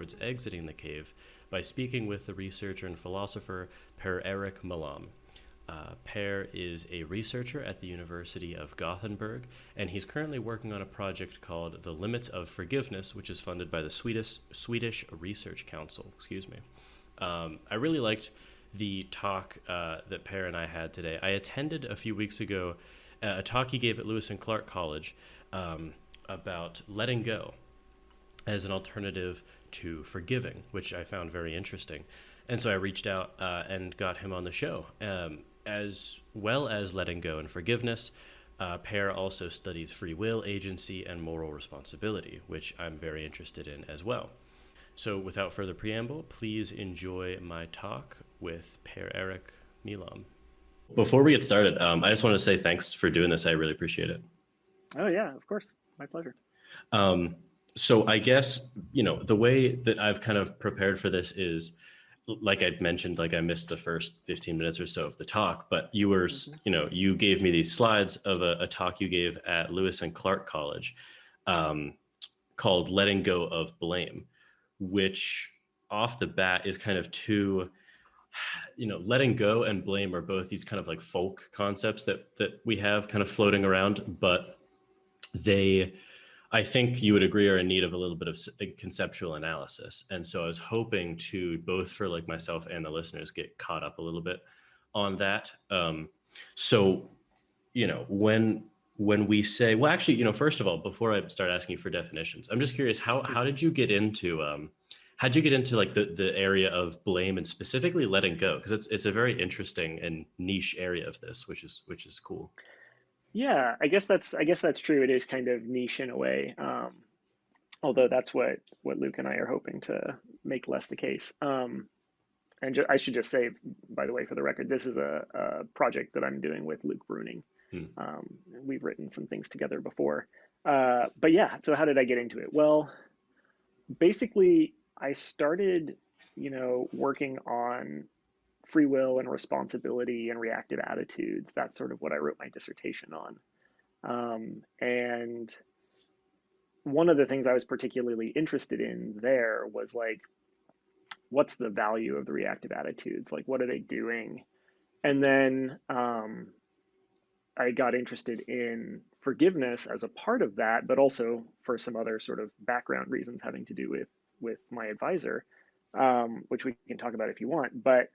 towards exiting the cave by speaking with the researcher and philosopher Per-Erik Milam. Per is a researcher at the University of Gothenburg, and he's currently working on a project called The Limits of Forgiveness, which is funded by the Swedish Research Council. Excuse me. I really liked the talk that Per and I had today. I attended a few weeks ago a talk he gave at Lewis and Clark College about letting go as an alternative to forgiving, which I found very interesting. And so I reached out and got him on the show. As well as letting go and forgiveness, Per also studies free will, agency, and moral responsibility, which I'm very interested in as well. So without further preamble, please enjoy my talk with Per-Erik Milam. Before we get started, I just want to say thanks for doing this. I really appreciate it. Oh, yeah, of course. My pleasure. So I guess, the way that I've kind of prepared for this is, like I mentioned, like I missed the first 15 minutes or so of the talk, but you were, you gave me these slides of a talk you gave at Lewis and Clark College called Letting Go of Blame, which off the bat is kind of two, letting go and blame are both these kind of like folk concepts that we have kind of floating around, but they, I think you would agree, are in need of a little bit of conceptual analysis. And so I was hoping to, both for like myself and the listeners, get caught up a little bit on that. So, when we say, well, actually, first of all, before I start asking you for definitions, I'm just curious, how did you get into, like the area of blame and specifically letting go? Because it's a very interesting and niche area of this, which is cool. Yeah, I guess that's true. It is kind of niche in a way, although that's what Luke and I are hoping to make less the case. And I should just say, by the way, for the record, this is a project that I'm doing with Luke Bruning. We've written some things together before. But yeah, so how did I get into it? Well, basically, I started, working on free will and responsibility and reactive attitudes. That's sort of what I wrote my dissertation on. And one of the things I was particularly interested in there was like, what's the value of the reactive attitudes? Like, what are they doing? And then I got interested in forgiveness as a part of that, but also for some other sort of background reasons having to do with my advisor, which we can talk about if you want. But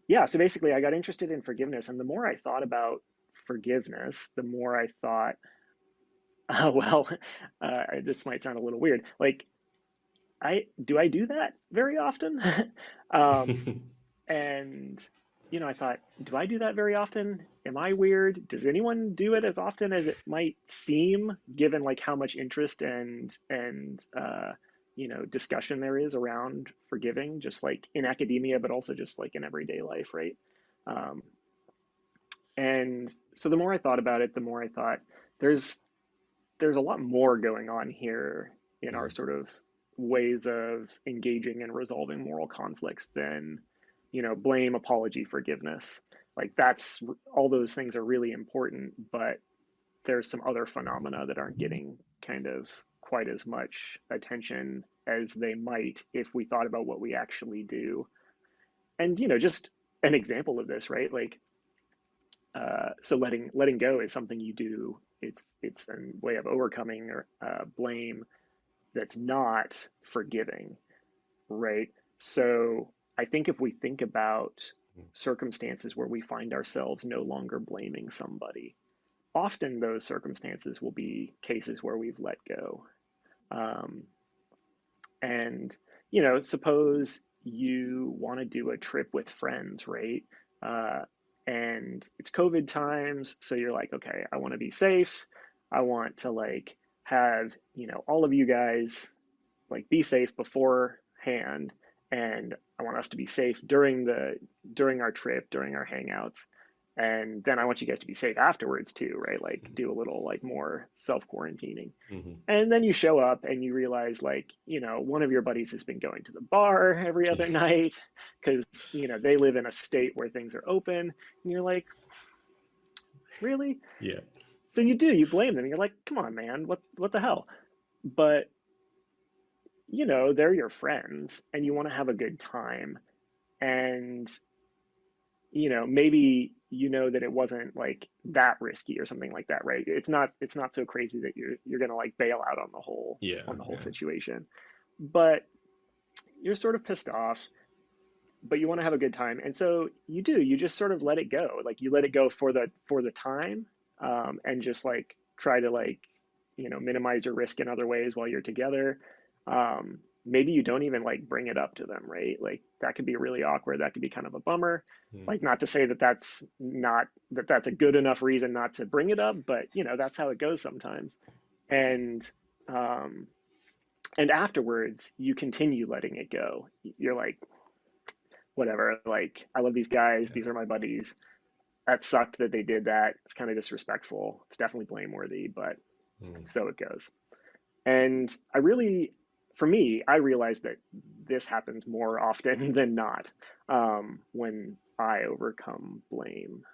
yeah, so basically I got interested in forgiveness, and the more I thought about forgiveness, the more I thought, this might sound a little weird. Like, do I do that very often? And, I thought, do I do that very often? Am I weird? Does anyone do it as often as it might seem, given like how much interest and discussion there is around forgiving, just like in academia, but also just like in everyday life, right? And so the more I thought about it, the more I thought there's a lot more going on here in our sort of ways of engaging and resolving moral conflicts than, blame, apology, forgiveness. Like, that's, all those things are really important, but there's some other phenomena that aren't getting kind of quite as much attention as they might if we thought about what we actually do. And, just an example of this, right? Like, so letting go is something you do. It's a way of overcoming or blame that's not forgiving, right? So I think if we think about circumstances where we find ourselves no longer blaming somebody, often those circumstances will be cases where we've let go. And, suppose you want to do a trip with friends, right? And it's COVID times. So you're like, okay, I want to be safe. I want to like have, all of you guys like be safe beforehand. And I want us to be safe during our trip, during our hangouts. And then I want you guys to be safe afterwards too, right? Like do a little like more self-quarantining. And then you show up and you realize like, one of your buddies has been going to the bar every other night because, they live in a state where things are open. And you're like, really? Yeah. So you blame them. You're like, come on, man, what the hell? But they're your friends and you want to have a good time. And, maybe that it wasn't like that risky or something like that, right? It's not so crazy that you're gonna like bail out on the whole Yeah, yeah. situation. But you're sort of pissed off, but you want to have a good time. And so you just sort of let it go. Like you let it go for the time, and just like try to like, minimize your risk in other ways while you're together. Maybe you don't even like bring it up to them, right? Like that could be really awkward. That could be kind of a bummer. Hmm. Like not to say that that's a good enough reason not to bring it up, but that's how it goes sometimes. And um, and afterwards, you continue letting it go. You're like, whatever. Like, I love these guys. These are my buddies. That sucked that they did that. It's kind of disrespectful. It's definitely blameworthy, but Hmm. so it goes. And for me, I realize that this happens more often than not, when I overcome blame,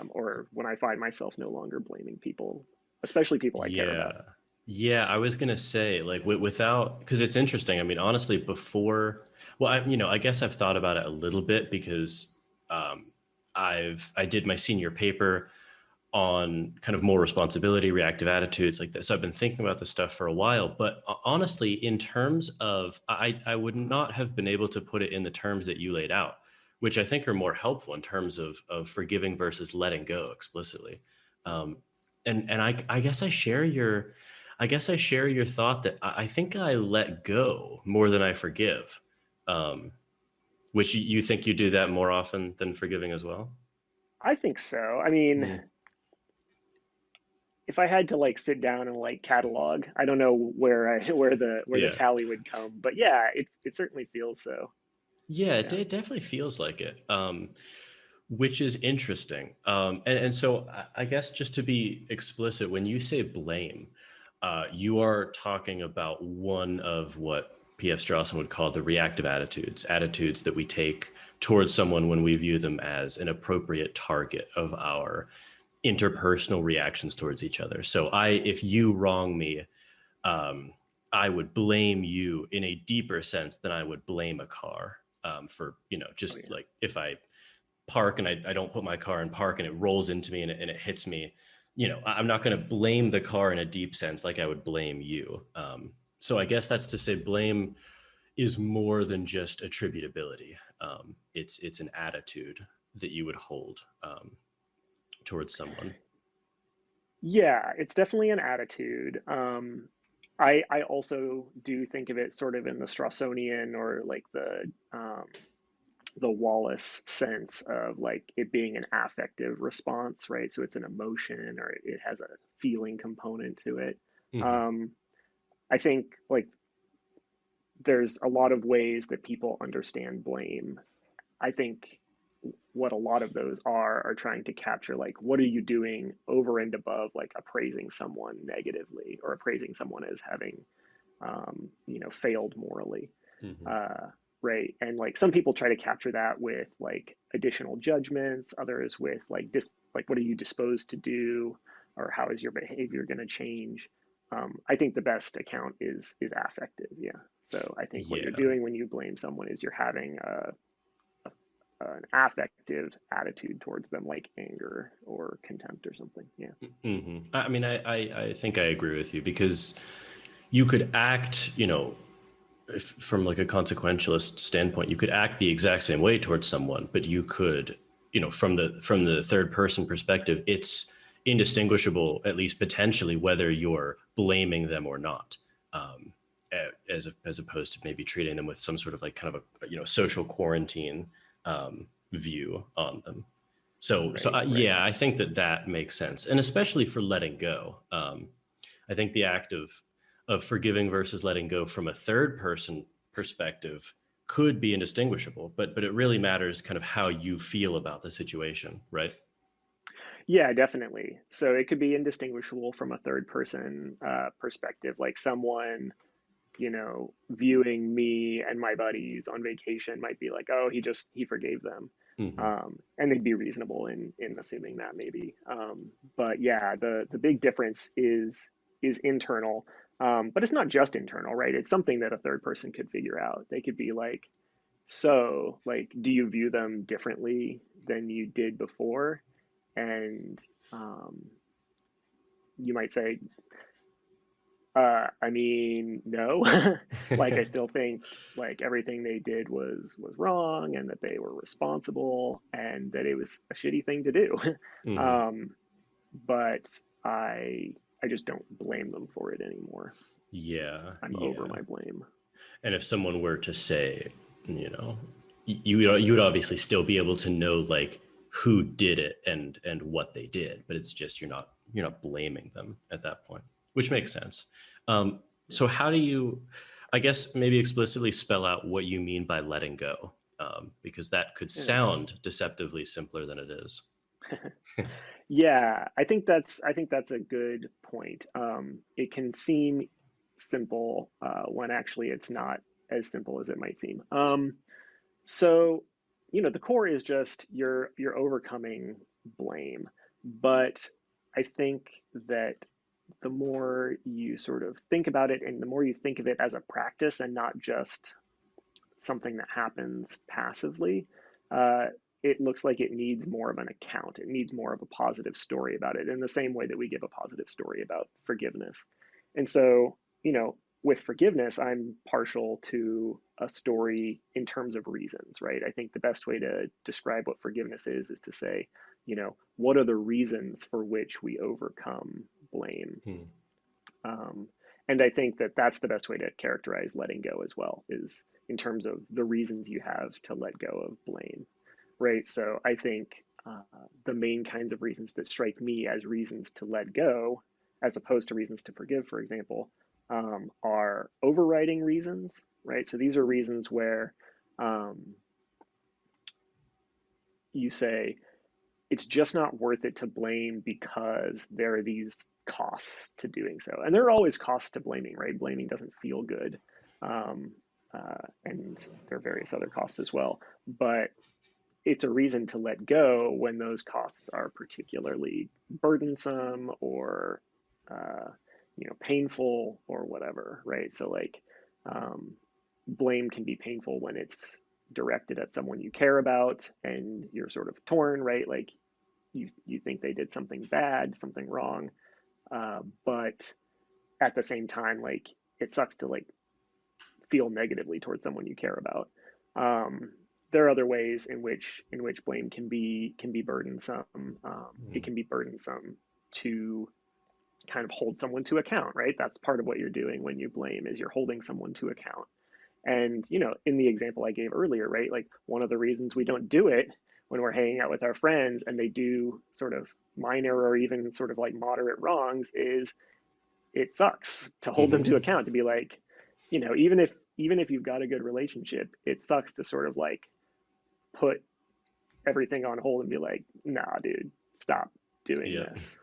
or when I find myself no longer blaming people, especially people I care about. Yeah. Yeah, I was gonna say like without because it's interesting. I mean, honestly, before, well, I guess I've thought about it a little bit because um, I did my senior paper on kind of more responsibility, reactive attitudes like this. So I've been thinking about this stuff for a while, but honestly, in terms of, I would not have been able to put it in the terms that you laid out, which I think are more helpful in terms of forgiving versus letting go explicitly. Um, and I guess I guess I share your thought that I think I let go more than I forgive. Um, which you think you do that more often than forgiving as well? I think so. I mean, Mm, if I had to like sit down and like catalog, I don't know where the yeah. tally would come, but yeah, it certainly feels so. Yeah, Yeah. it definitely feels like it, which is interesting. And so I guess just to be explicit, when you say blame, you are talking about one of what P.F. Strawson would call the reactive attitudes, attitudes that we take towards someone when we view them as an appropriate target of our interpersonal reactions towards each other. So if you wrong me, um, I would blame you in a deeper sense than I would blame a car, for, Oh just yeah. like if I park and I don't put my car in park and it rolls into me and it hits me, I'm not going to blame the car in a deep sense like I would blame you. So I guess that's to say blame is more than just attributability. It's an attitude that you would hold towards someone. Yeah, it's definitely an attitude. I also do think of it sort of in the Strawsonian or like the Wallace sense of like it being an affective response, right? So it's an emotion or it has a feeling component to it. Hmm. Um, I think like there's a lot of ways that people understand blame. I think what a lot of those are trying to capture like what are you doing over and above like appraising someone negatively or appraising someone as having failed morally, Hmm. uh, right? And like some people try to capture that with like additional judgments, others with like like what are you disposed to do, or how is your behavior going to change? I think the best account is affective. Yeah. So I think what you're Yeah. doing when you blame someone is you're having an affective attitude towards them, like anger or contempt or something. Yeah. Hmm. I mean, I think I agree with you because you could act, from like a consequentialist standpoint, you could act the exact same way towards someone, but you could, from the third person perspective, it's indistinguishable, at least potentially, whether you're blaming them or not. Um, as opposed to maybe treating them with some sort of like kind of a social quarantine view on them. So Right. Right. yeah, I think that makes sense, and especially for letting go. I think the act of forgiving versus letting go from a third person perspective could be indistinguishable, but it really matters kind of how you feel about the situation, right? Yeah, definitely. So it could be indistinguishable from a third person perspective, like someone, viewing me and my buddies on vacation might be like, oh, he forgave them. Hmm. And they'd be reasonable in assuming that maybe. But yeah, the big difference is internal. But it's not just internal, right? It's something that a third person could figure out. They could be like, so, like, do you view them differently than you did before? And um, you might say, I mean, no. Like, I still think like everything they did was wrong, and that they were responsible, and that it was a shitty thing to do. Mhm. Um, but I just don't blame them for it anymore. Yeah, I'm over yeah. my blame. And if someone were to say, you know, you would obviously still be able to know like who did it and what they did, but it's just you're not blaming them at that point, which makes sense. Yeah. So how do you, I guess, maybe explicitly spell out what you mean by letting go? Because that could Yeah. sound deceptively simpler than it is. Yeah, I think that's a good point. It can seem simple when actually it's not as simple as it might seem. So, the core is just you're overcoming blame, but I think that the more you sort of think about it, and the more you think of it as a practice and not just something that happens passively, uh, it looks like it needs more of an account. It needs more of a positive story about it, in the same way that we give a positive story about forgiveness. And so, with forgiveness, I'm partial to a story in terms of reasons, right? I think the best way to describe what forgiveness is to say, what are the reasons for which we overcome blame? Hmm. Um, and I think that that's the best way to characterize letting go as well, is in terms of the reasons you have to let go of blame, right? So I think the main kinds of reasons that strike me as reasons to let go, as opposed to reasons to forgive, for example, are overriding reasons, right? So these are reasons where um, you say, it's just not worth it to blame because there are these costs to doing so. And there are always costs to blaming, right? Blaming doesn't feel good. Um, and there are various other costs as well. But it's a reason to let go when those costs are particularly burdensome or, uh, painful or whatever, right? So, like, um, blame can be painful when it's directed at someone you care about and you're sort of torn, right? Like, you think they did something bad, something wrong, but at the same time, like, it sucks to like feel negatively towards someone you care about. Um, there are other ways in which blame can be burdensome. It Hmm. can be burdensome to kind of hold someone to account, right? That's part of what you're doing when you blame, is you're holding someone to account. And, in the example I gave earlier, right, like, one of the reasons we don't do it when we're hanging out with our friends and they do sort of minor or even sort of like moderate wrongs is it sucks to hold them to Hmm. account, to be like, even if you've got a good relationship, it sucks to sort of like put everything on hold and be like, nah, dude, stop doing Yeah. this.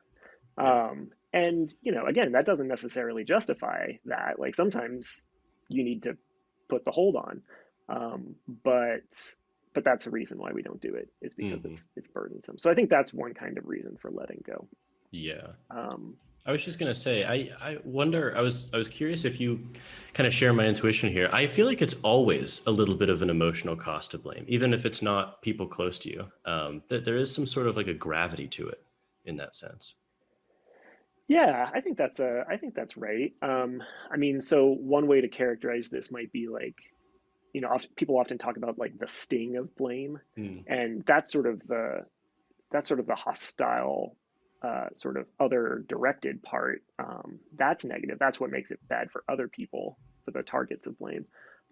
Yeah. And again, that doesn't necessarily justify that. Like, sometimes you need to put the hold on, um, but but that's a reason why we don't do it, is because Hmm. it's burdensome. So I think that's one kind of reason for letting go. Yeah. Um, I was just gonna say, I wonder. I was curious if you kind of share my intuition here. I feel like it's always a little bit of an emotional cost to blame, even if it's not people close to you. That there is some sort of like a gravity to it, in that sense. yeah, I think that's right. I mean, so one way to characterize this might be like, people often talk about like the sting of blame, Mm. and that's sort of the hostile, sort of other directed part. That's negative. That's what makes it bad for other people, for the targets of blame.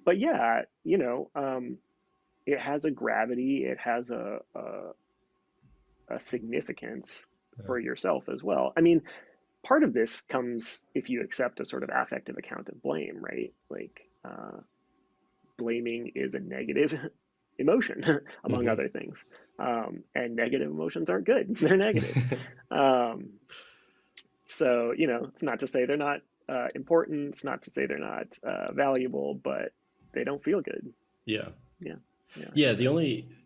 But yeah, it has a gravity. It has a significance for yourself as well. I mean, part of this comes if you accept a sort of affective account of blame, right? Like, blaming is a negative emotion, among Hmm. other things. And negative emotions aren't good, they're negative. Um, so, it's not to say they're not important, it's not to say they're not valuable, but they don't feel good. Yeah. Yeah, yeah, I Yeah, think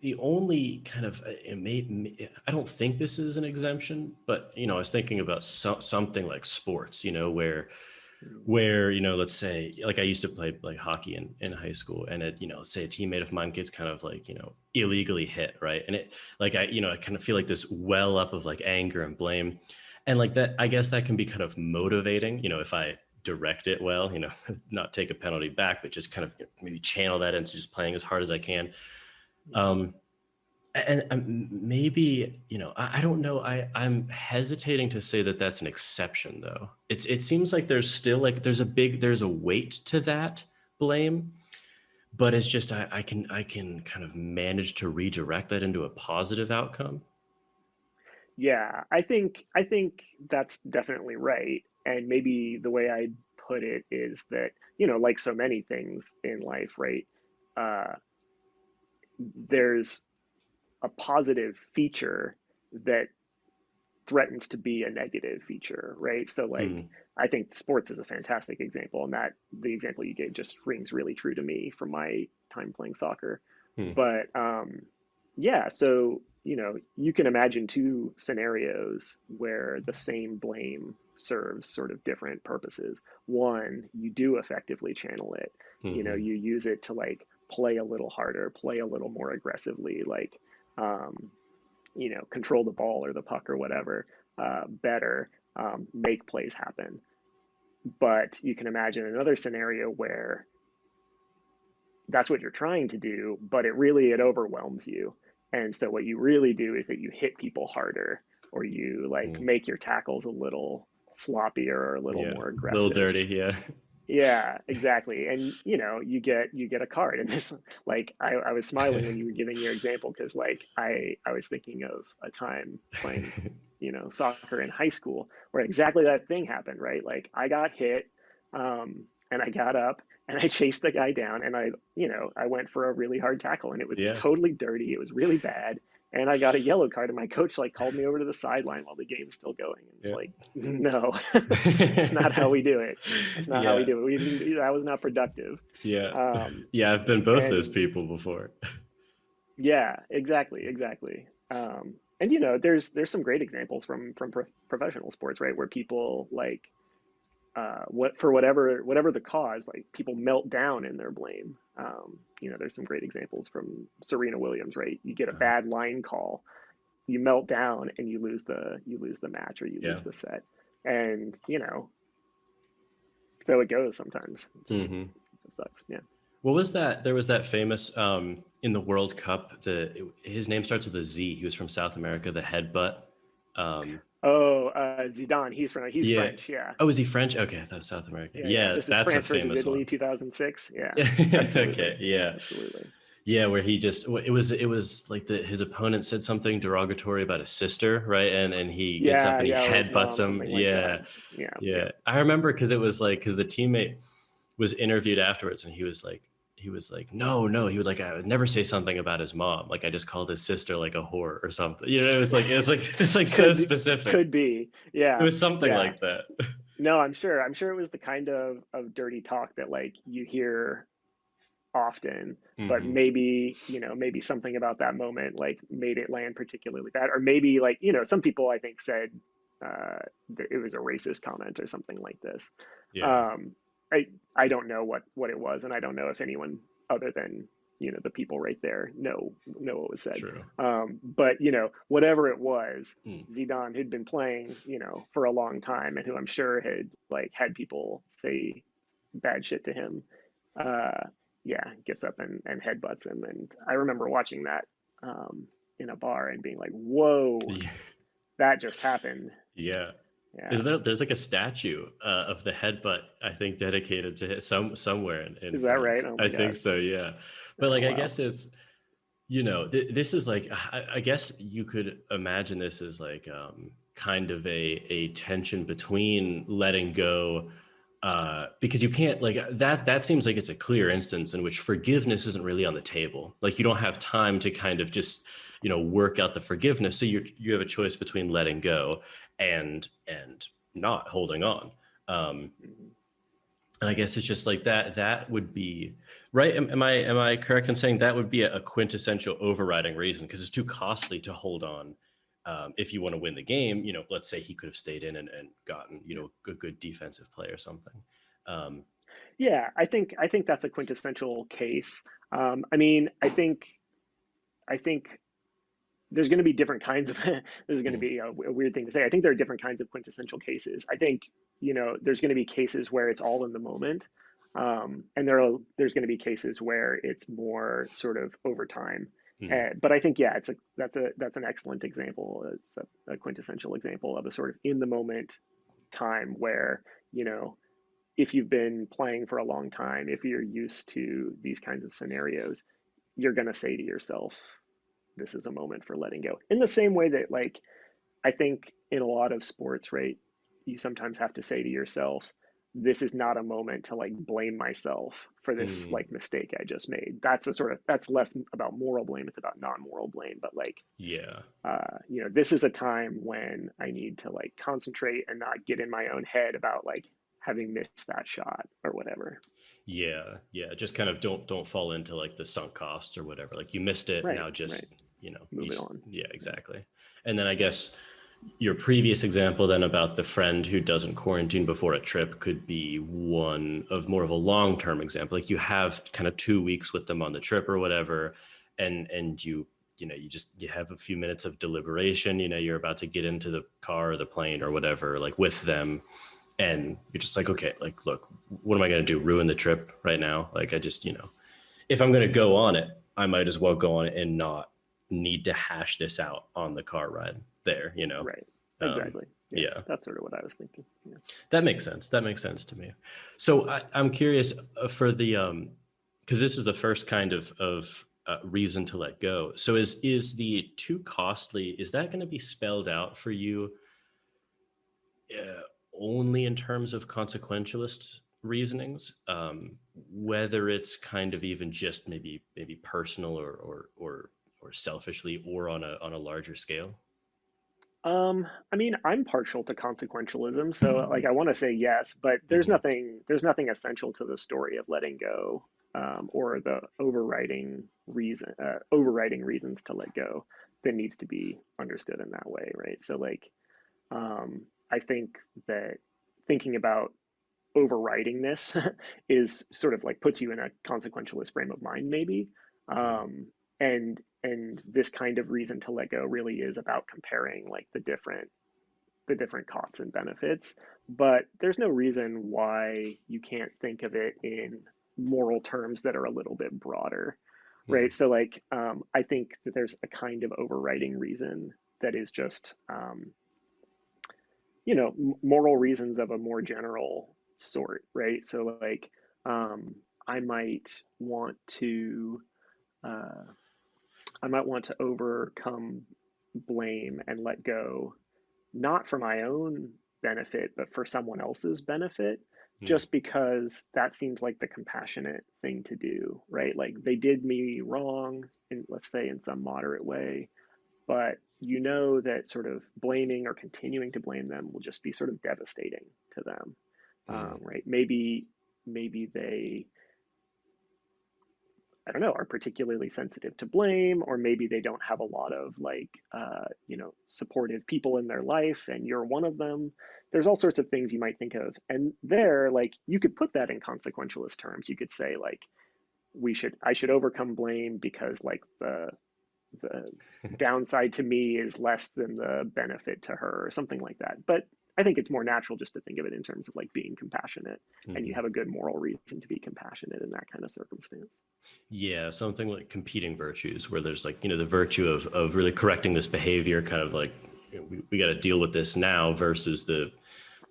the so. only kind of I don't think this is an exemption, but I was thinking about something like sports, where where, let's say, like I used to play like hockey in high school, and let's say a teammate of mine gets kind of like, illegally hit, right? And it, like, I kind of feel like this well up of like anger and blame. And like that, I guess that can be kind of motivating, if I direct it well, not take a penalty back, but just kind of maybe channel that into just playing as hard as I can. And maybe, I don't know. I'm hesitating to say that that's an exception, though. It seems like there's still like there's a weight to that blame, but it's just I can kind of manage to redirect that into a positive outcome. Yeah, I think that's definitely right. And maybe the way I put it is that, like so many things in life, right? Uh, there's a positive feature that threatens to be a negative feature, right? So like I think sports is a fantastic example, and that the example you gave just rings really true to me from my time playing soccer. But yeah, so you can imagine two scenarios where the same blame serves sort of different purposes. One, you do effectively channel it. You use it to like play a little harder, play a little more aggressively, like control the ball or the puck or whatever better, make plays happen. But you can imagine another scenario where that's what you're trying to do, but it overwhelms you. And so what you really do is that you hit people harder, or you like make your tackles a little sloppier or a little more A aggressive. little dirty, yeah. Yeah, exactly. And you get a card. And this, like, I was smiling when you were giving your example, because like I was thinking of a time playing soccer in high school where exactly that thing happened, right? Like I got hit, and I got up and I chased the guy down, and I went for a really hard tackle, and it was totally dirty. It was really bad. And I got a yellow card, and my coach like called me over to the sideline while the game's still going. And it's like, no, that's not how we do it. That's not how we do it. We didn't. That was not productive. Yeah. I've been both those people before. Yeah, exactly. And there's some great examples from professional sports, right, where people like whatever the cause, like people melt down in their blame. There's some great examples from Serena Williams, right? You get a bad line call, you melt down, and you lose the match, or you lose the set, and so it goes sometimes. It sucks. Yeah. What was that? There was that famous in the World Cup. His name starts with a Z. He was from South America. The headbutt. Zidane. He's French. Yeah. Oh, is he French? Okay, I thought South America. Yeah, this is that's France a famous versus Italy, one. 2006. Yeah. Okay. Yeah. Absolutely. Yeah, where he just it was like his opponent said something derogatory about his sister, right? And he gets up and he headbutts him. Like yeah. I remember because the teammate was interviewed afterwards, and he was like, no, he was like, I would never say something about his mom. Like I just called his sister like a whore or something. It's like so specific. Could be. Yeah. It was something like that. No, I'm sure it was the kind of dirty talk that like you hear often, but maybe something about that moment like made it land particularly bad, or maybe like some people I think said that it was a racist comment or something like this. I don't know what it was, and I don't know if anyone other than the people right there know what was said. True. But whatever it was, Zidane, who'd been playing for a long time, and who I'm sure had people say bad shit to him, gets up and headbutts him. And I remember watching that in a bar and being like, whoa, that just happened. Yeah. There's like a statue of the headbutt, I think, dedicated to somewhere in Is that France. right? Oh I think so, yeah. But like, I guess it's, this is like, I guess you could imagine this as like kind of a tension between letting go, because you can't like that seems like it's a clear instance in which forgiveness isn't really on the table. Like you don't have time to kind of just work out the forgiveness, so you have a choice between letting go and not holding on. And I guess it's just like that would be right. Am I correct in saying that would be a quintessential overriding reason, because it's too costly to hold on. If you want to win the game, let's say he could have stayed in and gotten, a good defensive play or something. Yeah, I think that's a quintessential case. I mean, I think there's going to be different kinds of this is going to Mm, be a weird thing to say. I think there are different kinds of quintessential cases. I think, there's going to be cases where it's all in the moment. And there's going to be cases where it's more sort of over time. mm, But I think, yeah, that's an excellent example. It's a quintessential example of a sort of in the moment time where, you know, if you've been playing for a long time, if you're used to these kinds of scenarios, you're going to say to yourself, this is a moment for letting go. In the same way that, like, I think in a lot of sports, right, you sometimes have to say to yourself, this is not a moment to like blame myself for this mm. like mistake I just made. That's less about moral blame. It's about non-moral blame. But like, Yeah. this is a time when I need to like concentrate and not get in my own head about like having missed that shot or whatever. Yeah, yeah. Just kind of don't fall into like the sunk costs or whatever. Like you missed it, Right, now just right. you Move it just, on. yeah, Yeah. exactly. And then I guess your previous example then about the friend who doesn't quarantine before a trip could be one of more of a long-term example. Like you have kind of 2 weeks with them on the trip or whatever, and you have a few minutes of deliberation. You're about to get into the car or the plane or whatever, like with them, and you're just like, okay, like, look, what am I going to do? Ruin the trip right now? Like, I just, if I'm going to go on it, I might as well go on it and not need to hash this out on the car ride there. Right. Um, Exactly. Yeah. yeah, That's sort of what I was thinking. Yeah. that makes sense. That makes sense to me. So I'm curious for the, because this is the first kind of reason to let go. So is the too costly, is that going to be spelled out for you uh, only in terms of consequentialist reasonings, whether it's kind of even just maybe personal or selfishly or on a larger scale? I mean, I'm partial to consequentialism, so like I want to say yes, but Hmm. there's nothing essential to the story of letting go, or the overriding reasons to let go that needs to be understood in that way, right? So like, I think that thinking about overriding this is sort of like puts you in a consequentialist frame of mind, maybe. Um, and this kind of reason to let go really is about comparing like the different costs and benefits. But there's no reason why you can't think of it in moral terms that are a little bit broader, Hmm. right? So like, I think that there's a kind of overriding reason that is just moral reasons of a more general sort, right? So like, I might want to uh, I might want to overcome blame and let go, not for my own benefit, but for someone else's benefit, Hmm. just because that seems like the compassionate thing to do, right? Like they did me wrong, in, let's say, in some moderate way, but you know that sort of blaming or continuing to blame them will just be sort of devastating to them, Hmm. right? Maybe they, I don't know, are particularly sensitive to blame, or maybe they don't have a lot of like, supportive people in their life, and you're one of them. There's all sorts of things you might think of, and there, like, you could put that in consequentialist terms. You could say like, I should overcome blame because like the downside to me is less than the benefit to her or something like that. But I think it's more natural just to think of it in terms of like being compassionate, and you Hmm. have a good moral reason to be compassionate in that kind of circumstance. Yeah, something like competing virtues, where there's like, the virtue of really correcting this behavior, kind of like, we got to deal with this now, versus the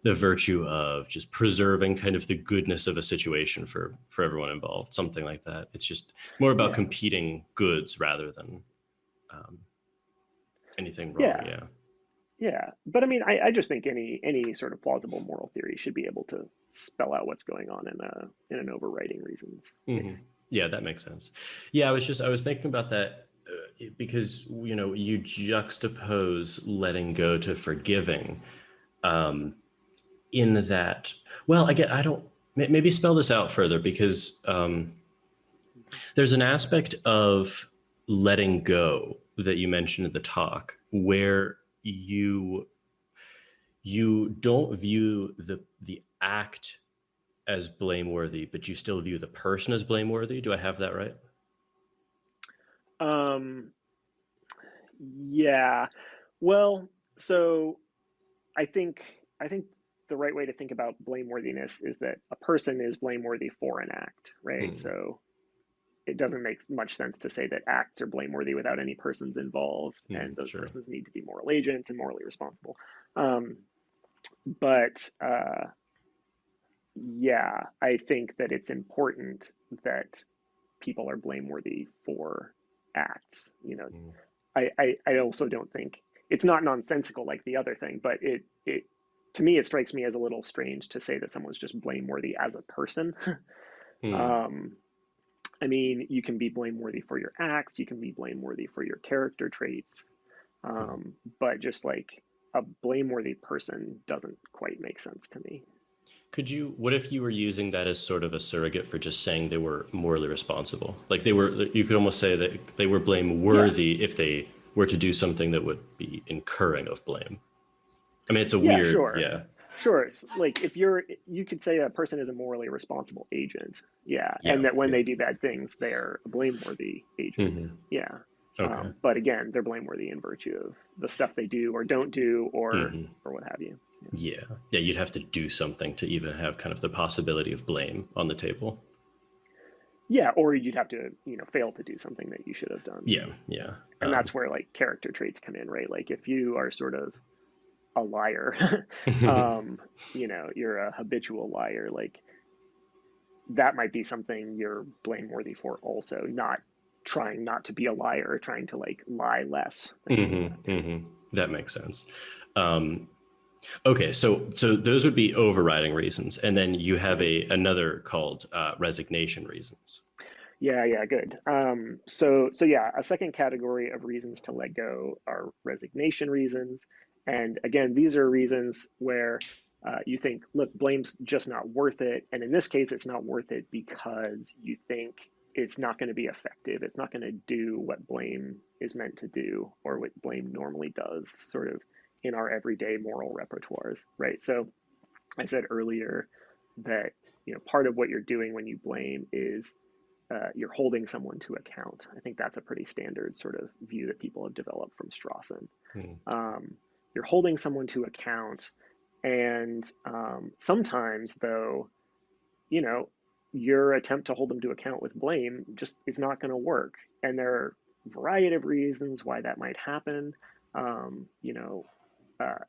virtue of just preserving kind of the goodness of a situation for everyone involved, something like that. It's just more about Yeah, competing goods rather than um, anything wrong. yeah, Yeah. yeah. But I mean, I just think any sort of plausible moral theory should be able to spell out what's going on in an overriding reasons Hmm. case. Yeah, that makes sense. Yeah, I was thinking about that, because you juxtapose letting go to forgiving, um, in that. Well, I don't. Maybe spell this out further, because there's an aspect of letting go that you mentioned at the talk, where you don't view the act as blameworthy, but you still view the person as blameworthy. Do I have that right? Um, yeah. Well, so I think the right way to think about blameworthiness is that a person is blameworthy for an act, right? Hmm. So it doesn't make much sense to say that acts are blameworthy without any persons involved, and those Sure. persons need to be moral agents and morally responsible. Um, but yeah, I think that it's important that people are blameworthy for acts. You know, Mm. I also don't think it's not nonsensical like the other thing, but it to me it strikes me as a little strange to say that someone's just blameworthy as a person. Mm. um, I mean, you can be blameworthy for your acts, you can be blameworthy for your character traits, Mm. but just like a blameworthy person doesn't quite make sense to me. What if you were using that as sort of a surrogate for just saying they were morally responsible? Like they were, you could almost say that they were Yeah, blameworthy if they were to do something that would be incurring of blame. I mean, it's a yeah, weird, sure. yeah, Sure. Like if you could say a person is a morally responsible agent. Yeah. yeah, And that when yeah. they do bad things, they're a blameworthy agent. Hmm. Yeah. Okay. But again, they're blameworthy in virtue of the stuff they do or don't do Hmm. or what have you. Yeah. Yeah, yeah. You'd have to do something to even have kind of the possibility of blame on the table. Yeah, or you'd have to, fail to do something that you should have done. Yeah, yeah. And that's where like character traits come in, right? Like if you are sort of a liar, you're a habitual liar, like that might be something you're blameworthy for also, not trying not to be a liar or trying to like lie less than you Hmm. would. Hmm. That makes sense. Um, okay, so those would be overriding reasons, and then you have Yeah. another called resignation reasons. Yeah, yeah, good. So yeah, a second category of reasons to let go are resignation reasons. And again, these are reasons where you think, look, blame's just not worth it. And in this case, it's not worth it because you think it's not going to be effective. It's not going to do what blame is meant to do or what blame normally does, sort of in our everyday moral repertoires, right? So I said earlier that part of what you're doing when you blame is you're holding someone to account. I think that's a pretty standard sort of view that people have developed from Strawson. Hmm. Um, you're holding someone to account, and sometimes, though, you know, your attempt to hold them to account with blame just is not going to work. And there are a variety of reasons why that might happen.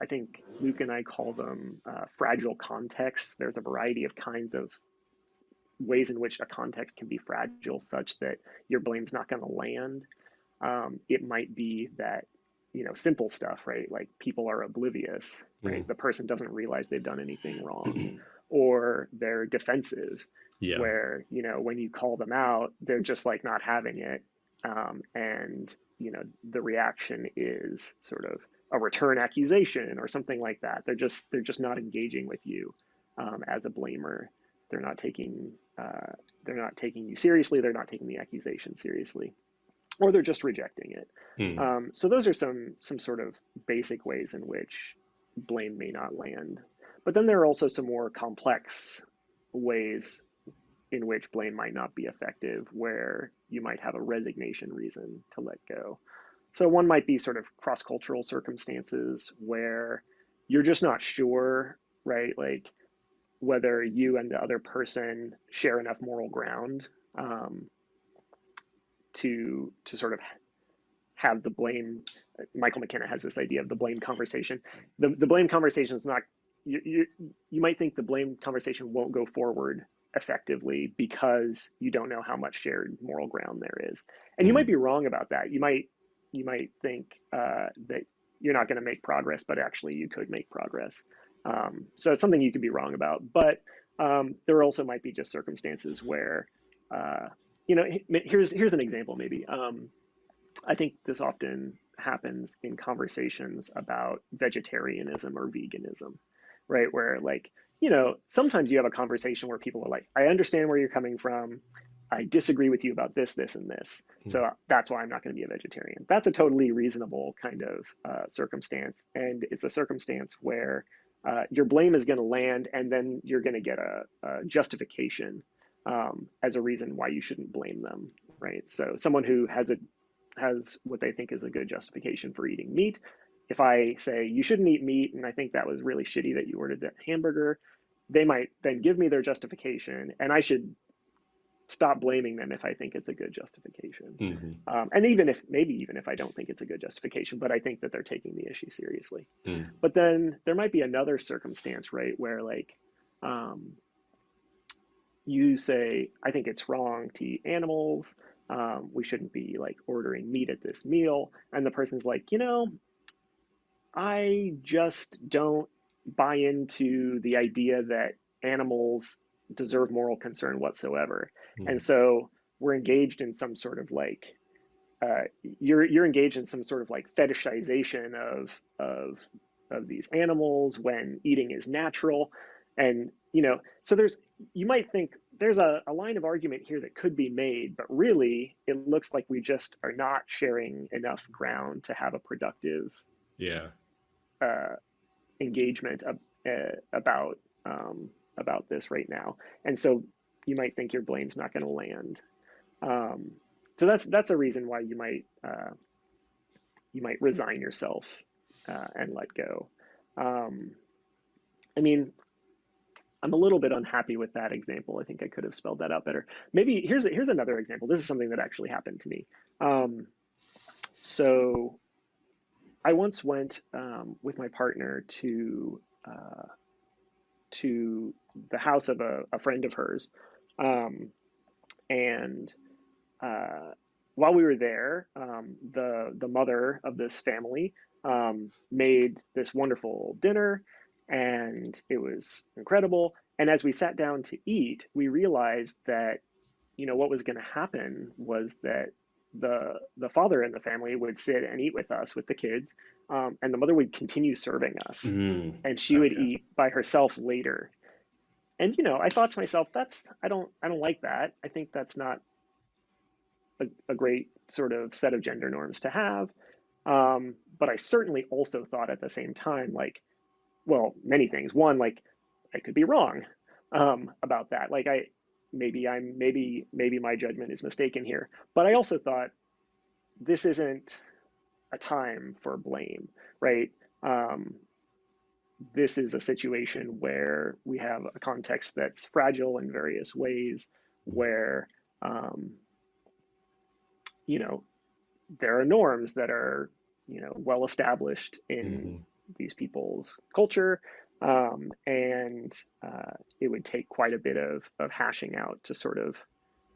I think Luke and I call them fragile contexts. There's a variety of kinds of ways in which a context can be fragile such that your blame's not going to land. It might be that, simple stuff, right? Like people are oblivious, Hmm. right? The person doesn't realize they've done anything wrong, or they're defensive, Yeah. where, when you call them out, they're just like not having it. And, the reaction is sort of a return accusation or something like that. They're just not engaging with you as a blamer. They're not taking they're not taking you seriously. They're not taking the accusation seriously, or they're just rejecting it. Hmm. So those are some sort of basic ways in which blame may not land. But then there are also some more complex ways in which blame might not be effective, where you might have a resignation reason to let go. So one might be sort of cross-cultural circumstances where you're just not sure, right? Like whether you and the other person share enough moral ground um, to sort of have the blame. Michael McKenna has this idea of the blame conversation. The blame conversation is not. You might think the blame conversation won't go forward effectively because you don't know how much shared moral ground there is, and you might Hmm. be wrong about that. You might think that you're not going to make progress, but actually you could make progress. So it's something you could be wrong about. But there also might be just circumstances where, uh, here's an example maybe. I think this often happens in conversations about vegetarianism or veganism, right? Where like, sometimes you have a conversation where people are like, I understand where you're coming from. I disagree with you about this, this, and this. Hmm. So that's why I'm not going to be a vegetarian. That's a totally reasonable kind of circumstance. And it's a circumstance where your blame is going to land, and then you're going to get a justification as a reason why you shouldn't blame them, right? So someone who has what they think is a good justification for eating meat. If I say you shouldn't eat meat, and I think that was really shitty that you ordered that hamburger, they might then give me their justification, and I should stop blaming them if I think it's a good justification. And even if I don't think it's a good justification, but I think that they're taking the issue seriously. But then there might be another circumstance, right, where like you say, I think it's wrong to eat animals. We shouldn't be like ordering meat at this meal. And the person's like, I just don't buy into the idea that animals deserve moral concern whatsoever. And so we're engaged in some sort of like, you're engaged in some sort of like fetishization of these animals when eating is natural. And, so you might think there's a line of argument here that could be made, but really it looks like we just are not sharing enough ground to have a productive engagement about this right now. And so you might think your blame's not going to land. So that's a reason why you might resign yourself and let go. I mean, I'm a little bit unhappy with that example. I think I could have spelled that out better. Maybe here's another example. This is something that actually happened to me. So I once went with my partner to the house of a friend of hers, and while we were there, the mother of this family made this wonderful dinner, and it was incredible. And as we sat down to eat, we realized that what was going to happen was that the father in the family would sit and eat with us, with the kids, and the mother would continue serving us, and she would eat by herself later. And I thought to myself, I don't like that. I think that's not a great sort of set of gender norms to have. But I certainly also thought at the same time, like, well, many things. One, like, I could be wrong about that. Like, maybe my judgment is mistaken here. But I also thought this isn't a time for blame, right? This is a situation where we have a context that's fragile in various ways, where there are norms that are well established in these people's culture, and it would take quite a bit of hashing out to sort of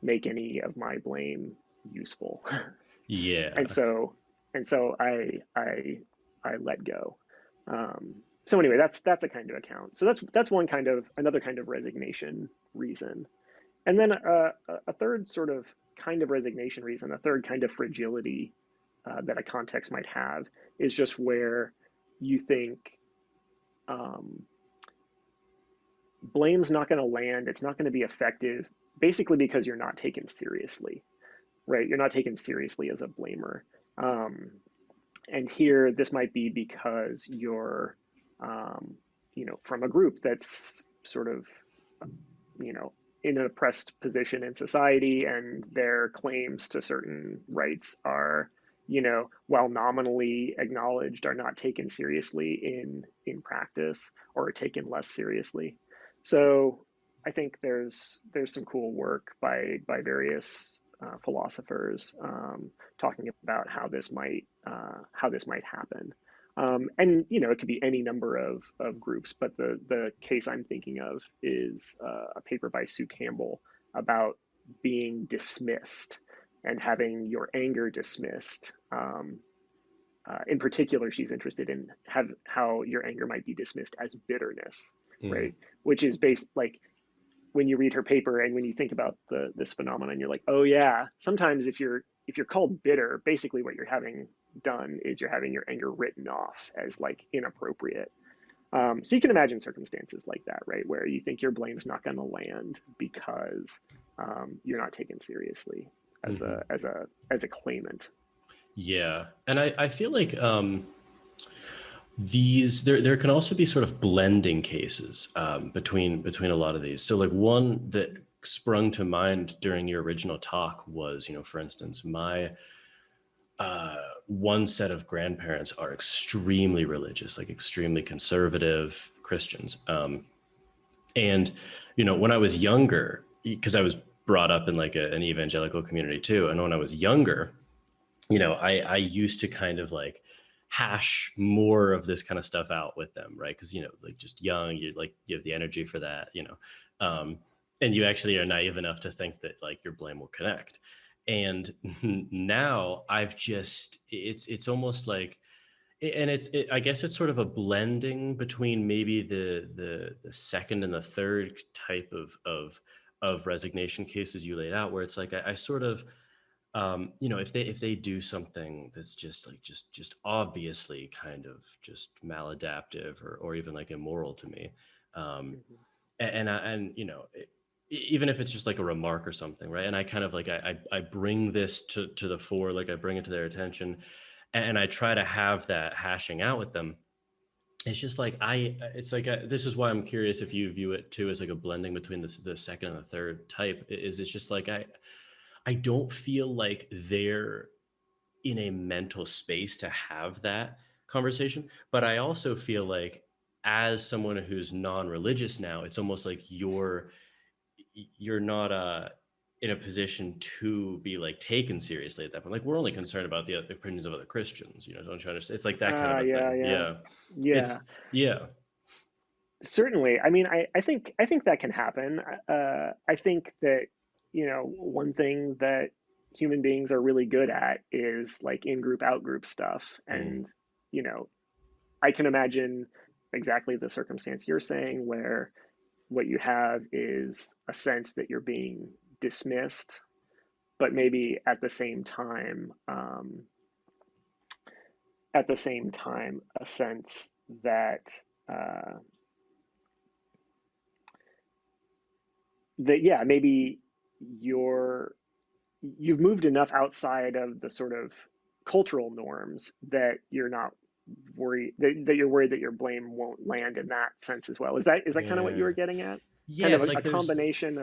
make any of my blame useful. And so I let go. So anyway, that's a kind of account. So that's another kind of resignation reason. And then a third sort of kind of resignation reason, a third kind of fragility that a context might have, is just where you think blame's not going to land, it's not going to be effective, basically because you're not taken seriously, right? You're not taken seriously as a blamer. And here, this might be because you're, from a group that's sort of, in an oppressed position in society, and their claims to certain rights are, while nominally acknowledged, are not taken seriously in practice, or are taken less seriously. So I think there's some cool work by various philosophers talking about how this might happen. And it could be any number of groups, but the case I'm thinking of is a paper by Sue Campbell about being dismissed and having your anger dismissed. In particular, she's interested in how your anger might be dismissed as bitterness, right? Which is based, like, when you read her paper and when you think about this phenomenon, you're like, oh yeah, sometimes if you're called bitter, basically what you're having done is you're having your anger written off as like inappropriate. So you can imagine circumstances like that, right, where you think your blame's not going to land because you're not taken seriously as a claimant. Yeah, and I feel like There can also be sort of blending cases between a lot of these. So like one that sprung to mind during your original talk was, for instance, my one set of grandparents are extremely religious, like extremely conservative Christians. And, when I was younger, because I was brought up in like an evangelical community too. And when I was younger, I used to kind of like hash more of this kind of stuff out with them, right? Because, like just young, you have the energy for that, and you actually are naive enough to think that like your blame will connect. And now it's almost like, and I guess it's sort of a blending between maybe the second and the third type of resignation cases you laid out, where it's like I sort of, if they do something that's just obviously kind of just maladaptive or even like immoral to me, Mhm. even if it's just like a remark or something, right? And I kind of like I bring this to the fore, like I bring it to their attention, and I try to have that hashing out with them. It's just like it's like this is why I'm curious if you view it too as like a blending between the second and the third type. It's just like I don't feel like they're in a mental space to have that conversation. But I also feel like as someone who's non-religious now, it's almost like you're not in a position to be like taken seriously at that point. Like we're only concerned about the opinions of other Christians, don't you understand? It's like that kind of a Yeah, thing. yeah, Yeah. It's yeah. yeah. Certainly. I mean, I think that can happen. I think that, one thing that human beings are really good at is like in-group, out-group stuff. Mm, And, you know, I can imagine exactly the circumstance you're saying where what you have is a sense that you're being dismissed, but maybe at the same time, a sense that uh, yeah, maybe you're you've moved enough outside of the sort of cultural norms that you're not worried that you're worried that your blame won't land in that sense as well. Is that kind of what you yeah. were getting at? Yeah, Kind of it's a like combination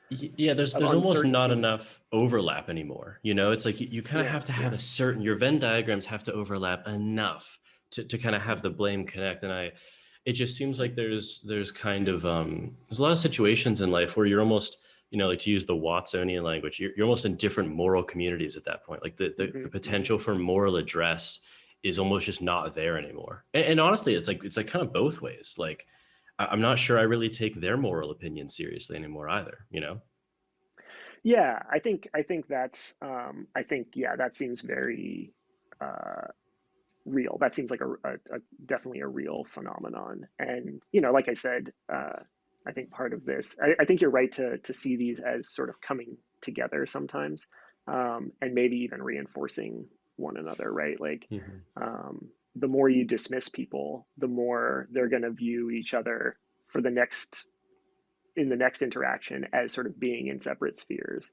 yeah, of there's almost not uncertainty. enough overlap anymore. It's like you kind of Yeah, have to have yeah. a certain your Venn diagrams have to overlap enough to kind of have the blame connect. And it just seems like there's kind of there's a lot of situations in life where you're almost, like to use the Watsonian language, you're almost in different moral communities at that point. Like the Hmm, hmm. potential for moral address is almost just not there anymore. And honestly, it's like kind of both ways. Like I'm not sure I really take their moral opinion seriously anymore either. Yeah, I think yeah, that seems very uh, real. That seems like a definitely a real phenomenon. And like I said, I think part of this, I think you're right to see these as sort of coming together sometimes, and maybe even reinforcing one another, right? Like Hmm. the more you dismiss people, the more they're going to view each other for the next interaction as sort of being in separate spheres,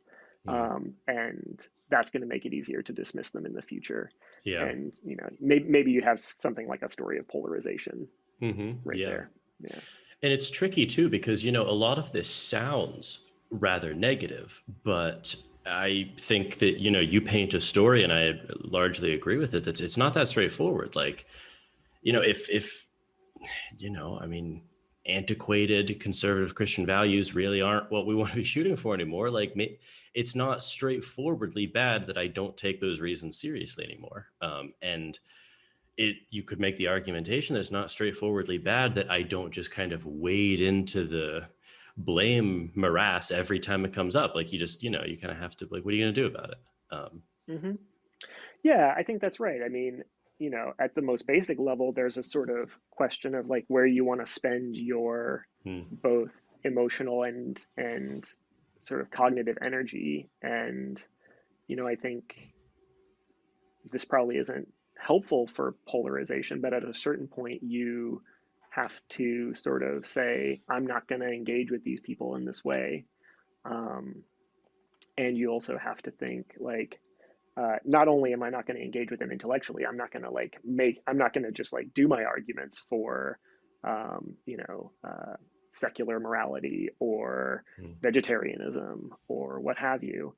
Mm. and that's going to make it easier to dismiss them in the future. Yeah. And maybe you have something like a story of polarization right Yeah. there. Yeah. And it's tricky too because a lot of this sounds rather negative, but I think that you paint a story, and I largely agree with it. It's not that straightforward. Like if I mean, antiquated conservative Christian values really aren't what we want to be shooting for anymore. Like, it's not straightforwardly bad that I don't take those reasons seriously anymore. And you could make the argumentation that it's not straightforwardly bad that I don't just kind of wade into the blame morass every time it comes up. Like, you kind of have to, like, what are you going to do about it? Hmm. Yeah, I think that's right. I mean, at the most basic level, there's a sort of question of like where you want to spend your Hmm. both emotional and sort of cognitive energy. And I think this probably isn't helpful for polarization, but at a certain point, you have to sort of say, I'm not going to engage with these people in this way. Um, and you also have to think like, not only am I not going to engage with them intellectually, I'm not going to I'm not going to just like do my arguments for, you know, secular morality or vegetarianism or what have you.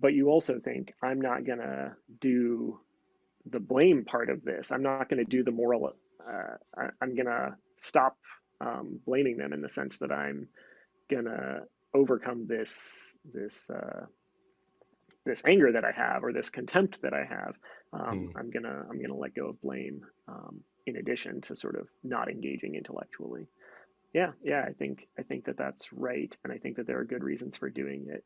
But you also think I'm not going to do the blame part of this. I'm not going to do the moral. I'm going to stop blaming them in the sense that I'm going to overcome this anger that I have or this contempt that I have. I'm gonna let go of blame in addition to sort of not engaging intellectually. Yeah, I think that that's right, and I think that there are good reasons for doing it.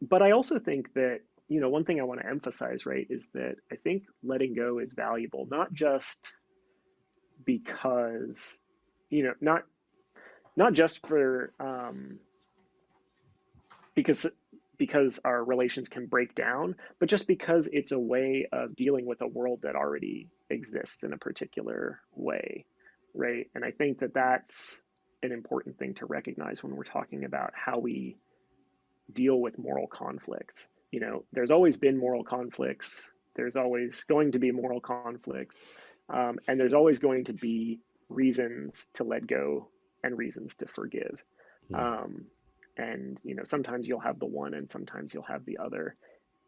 But I also think that, you know, one thing I want to emphasize, right, is that I think letting go is valuable, not just because, you know, not just for because our relations can break down, but just because it's a way of dealing with a world that already exists in a particular way, right? And I think that that's an important thing to recognize when we're talking about how we deal with moral conflicts. You know, there's always been moral conflicts, there's always going to be moral conflicts, and there's always going to be reasons to let go and reasons to forgive. And, you know, sometimes you'll have the one and sometimes you'll have the other.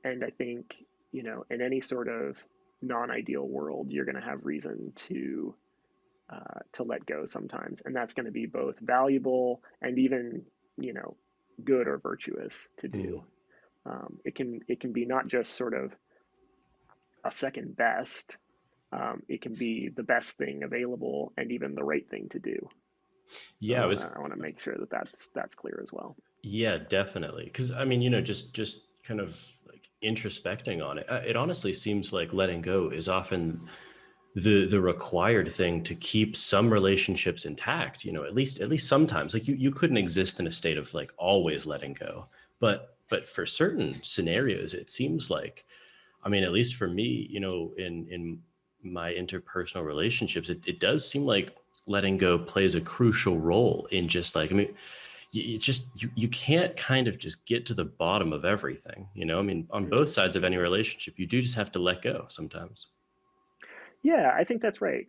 And I think, you know, in any sort of non-ideal world, you're going to have reason to let go sometimes. And that's going to be both valuable and even, you know, good or virtuous to do. It can be not just sort of a second best. It can be the best thing available and even the right thing to do. Yeah, I want to make sure that that's clear as well. Yeah, definitely. Because I mean, you know, just kind of like introspecting on it, it honestly seems like letting go is often the required thing to keep some relationships intact. You know, at least sometimes. Like you couldn't exist in a state of like always letting go, but for certain scenarios, it seems like, I mean, at least for me, you know, in my interpersonal relationships, it does seem like letting go plays a crucial role in just like, I mean, you can't kind of just get to the bottom of everything, you know. I mean, on both sides of any relationship, you do just have to let go sometimes. Yeah, I think that's right.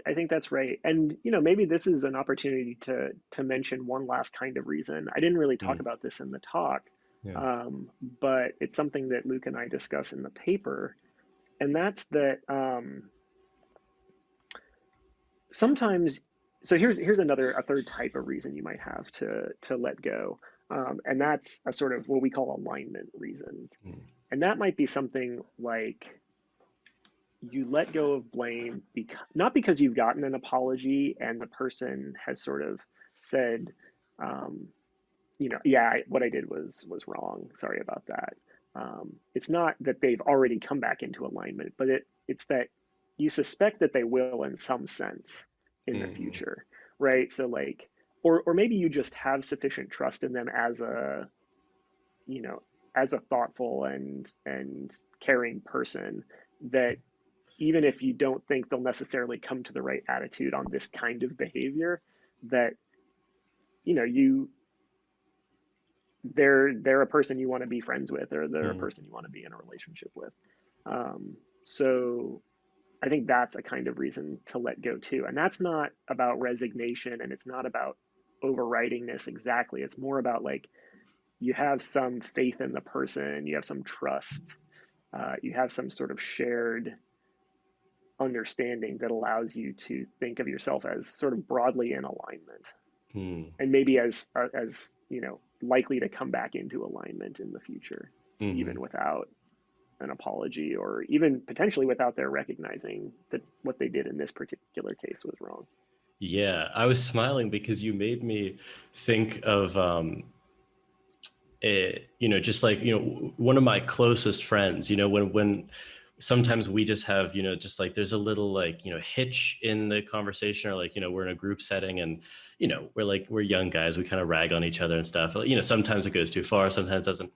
And, you know, maybe this is an opportunity to mention one last kind of reason. I didn't really talk about this in the talk, Yeah. but it's something that Luke and I discuss in the paper, and that's that sometimes. So here's a third type of reason you might have to let go, and that's a sort of what we call alignment reasons, and that might be something like you let go of blame not because you've gotten an apology and the person has sort of said, you know, yeah, what I did was wrong. Sorry about that. It's not that they've already come back into alignment, but it's that you suspect that they will in some sense in the future, right? So like, or maybe you just have sufficient trust in them as a, you know, as a thoughtful and caring person that even if you don't think they'll necessarily come to the right attitude on this kind of behavior, that, you know, they're a person you want to be friends with, or they're a person you want to be in a relationship with. So I think that's a kind of reason to let go too. And that's not about resignation, and it's not about overriding this exactly. It's more about like, you have some faith in the person, you have some trust, you have some sort of shared understanding that allows you to think of yourself as sort of broadly in alignment, and maybe as you know, likely to come back into alignment in the future, even without an apology, or even potentially without their recognizing that what they did in this particular case was wrong. Yeah, I was smiling because you made me think of you know, just like, you know, one of my closest friends, you know, when sometimes we just have, you know, just like there's a little like, you know, hitch in the conversation, or like, you know, we're in a group setting and, you know, we're young guys, we kind of rag on each other and stuff. You know, sometimes it goes too far, sometimes it doesn't.